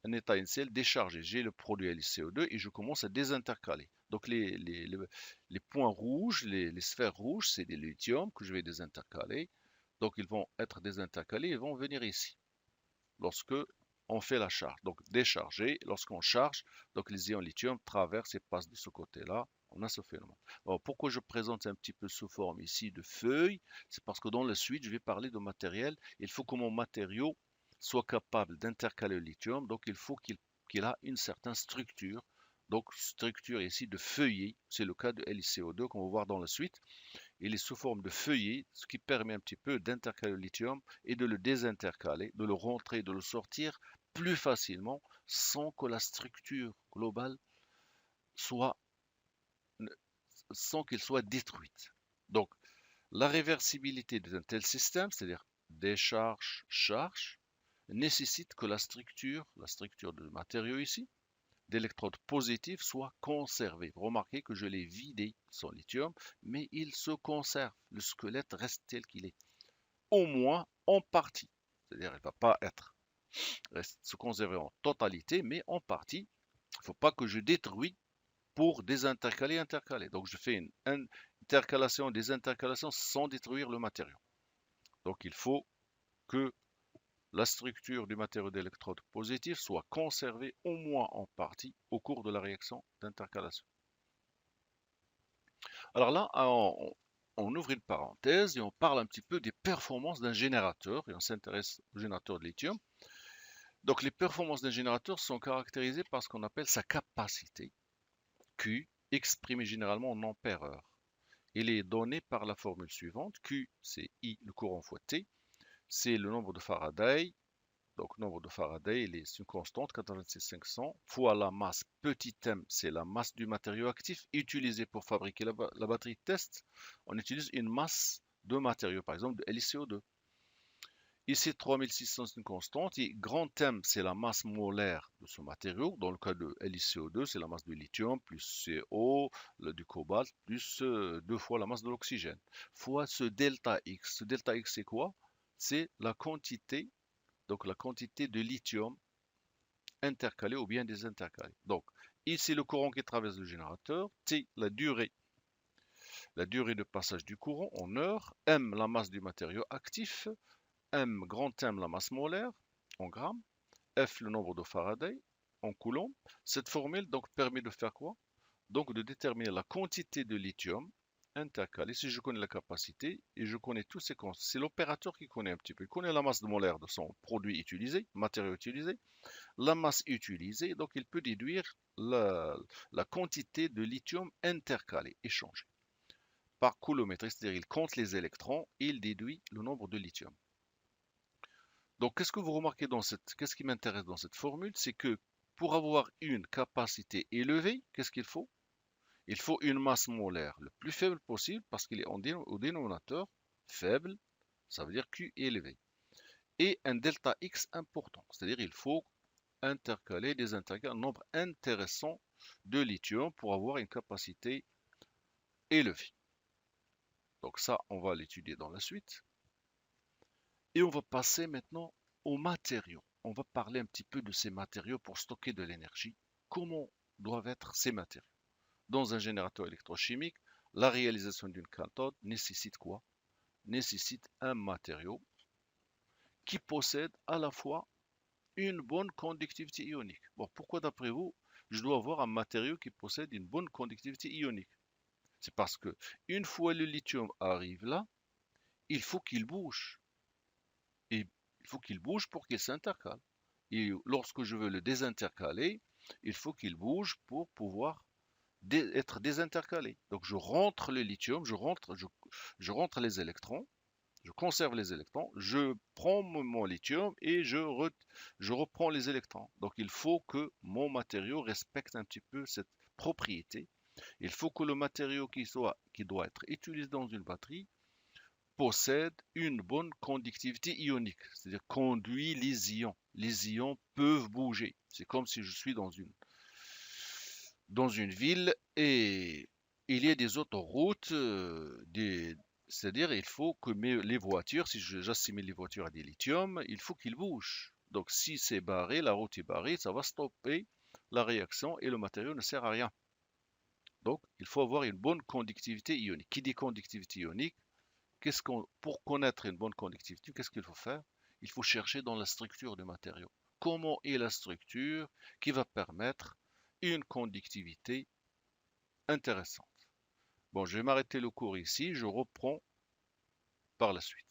un état initial déchargé, j'ai le produit LiCO2 et je commence à désintercaler. Donc les points rouges, les sphères rouges, c'est des lithium que je vais désintercaler. Donc ils vont être désintercalés, ils vont venir ici. Lorsque on fait la charge, donc décharger, lorsqu'on charge, donc les ions lithium traversent et passent de ce côté-là, on a ce phénomène. Alors, pourquoi je présente un petit peu sous forme ici de feuilles? C'est parce que dans la suite, je vais parler de matériel. Il faut que mon matériau soit capable d'intercaler le lithium, donc il faut qu'il a une certaine structure. Donc structure ici de feuillet, c'est le cas de LiCO2 qu'on va voir dans la suite. Il est sous forme de feuillet, ce qui permet un petit peu d'intercaler le lithium et de le désintercaler, de le rentrer, de le sortir plus facilement sans que la structure globale soit, sans qu'elle soit détruite. Donc, la réversibilité d'un tel système, c'est-à-dire décharge, charge, nécessite que la structure de matériau ici, d'électrodes positives soit conservée. Remarquez que je l'ai vidé son lithium, mais il se conserve. Le squelette reste tel qu'il est. Au moins en partie. C'est-à-dire, il ne va pas se conserver en totalité, mais en partie. Il ne faut pas que je détruis pour désintercaler, intercaler. Donc, je fais une intercalation, désintercalation sans détruire le matériau. Donc, il faut que la structure du matériau d'électrode positif soit conservée au moins en partie au cours de la réaction d'intercalation. Alors là, on ouvre une parenthèse et on parle un petit peu des performances d'un générateur et on s'intéresse au générateur de lithium. Donc les performances d'un générateur sont caractérisées par ce qu'on appelle sa capacité, Q, exprimée généralement en ampères-heure. Il est donné par la formule suivante, Q c'est I, le courant fois T, c'est le nombre de Faraday. Donc, nombre de Faraday, c'est une constante, 86 fois la masse petit m, c'est la masse du matériau actif utilisé pour fabriquer la batterie de test. On utilise une masse de matériau, par exemple de LiCO2. Ici, 3600, c'est une constante. Et grand M, c'est la masse molaire de ce matériau. Dans le cas de LiCO2, c'est la masse du lithium, plus CO, du cobalt, plus 2 fois la masse de l'oxygène. Fois ce delta X. Ce delta X, c'est quoi? C'est la quantité, donc la quantité de lithium intercalé ou bien désintercalé. Donc, ici, le courant qui traverse le générateur, T, la durée de passage du courant en heure, M, la masse du matériau actif, M, grand M, la masse molaire, en grammes, F, le nombre de Faraday, en coulombs. Cette formule donc permet de faire quoi? Donc de déterminer la quantité de lithium intercalé. Si je connais la capacité et je connais tous ces constants, c'est l'opérateur qui connaît un petit peu. Il connaît la masse molaire de son produit utilisé, matériau utilisé, la masse utilisée, donc il peut déduire la quantité de lithium intercalé, échangé, par coulométrie, c'est-à-dire il compte les électrons et il déduit le nombre de lithium. Donc qu'est-ce que vous remarquez qu'est-ce qui m'intéresse dans cette formule, c'est que pour avoir une capacité élevée, qu'est-ce qu'il faut? Il faut une masse molaire le plus faible possible parce qu'il est au dénominateur faible, ça veut dire Q élevé, et un delta X important, c'est-à-dire il faut intercaler, désintercaler un nombre intéressant de lithium pour avoir une capacité élevée. Donc ça, on va l'étudier dans la suite. Et on va passer maintenant aux matériaux. On va parler un petit peu de ces matériaux pour stocker de l'énergie. Comment doivent être ces matériaux? Dans un générateur électrochimique, la réalisation d'une cathode nécessite quoi? Nécessite un matériau qui possède à la fois une bonne conductivité ionique. Bon, pourquoi d'après vous, je dois avoir un matériau qui possède une bonne conductivité ionique? C'est parce que une fois le lithium arrive là, il faut qu'il bouge. Et il faut qu'il bouge pour qu'il s'intercale. Et lorsque je veux le désintercaler, il faut qu'il bouge pour pouvoir être désintercalé. Donc je rentre le lithium, je rentre les électrons, je conserve les électrons, je prends mon lithium et je reprends les électrons. Donc il faut que mon matériau respecte un petit peu cette propriété. Il faut que le matériau qui doit être utilisé dans une batterie possède une bonne conductivité ionique, c'est-à-dire conduit les ions. Les ions peuvent bouger. C'est comme si je suis dans une ville et il y a des autoroutes, c'est-à-dire il faut que les voitures, si j'assimile les voitures à des lithium, il faut qu'ils bougent. Donc si c'est barré, la route est barrée, ça va stopper la réaction et le matériau ne sert à rien. Donc il faut avoir une bonne conductivité ionique. Qui dit conductivité ionique, pour connaître une bonne conductivité, qu'est-ce qu'il faut faire? Il faut chercher dans la structure du matériau. Comment est la structure qui va permettre une conductivité intéressante? Bon, je vais m'arrêter le cours ici, je reprends par la suite.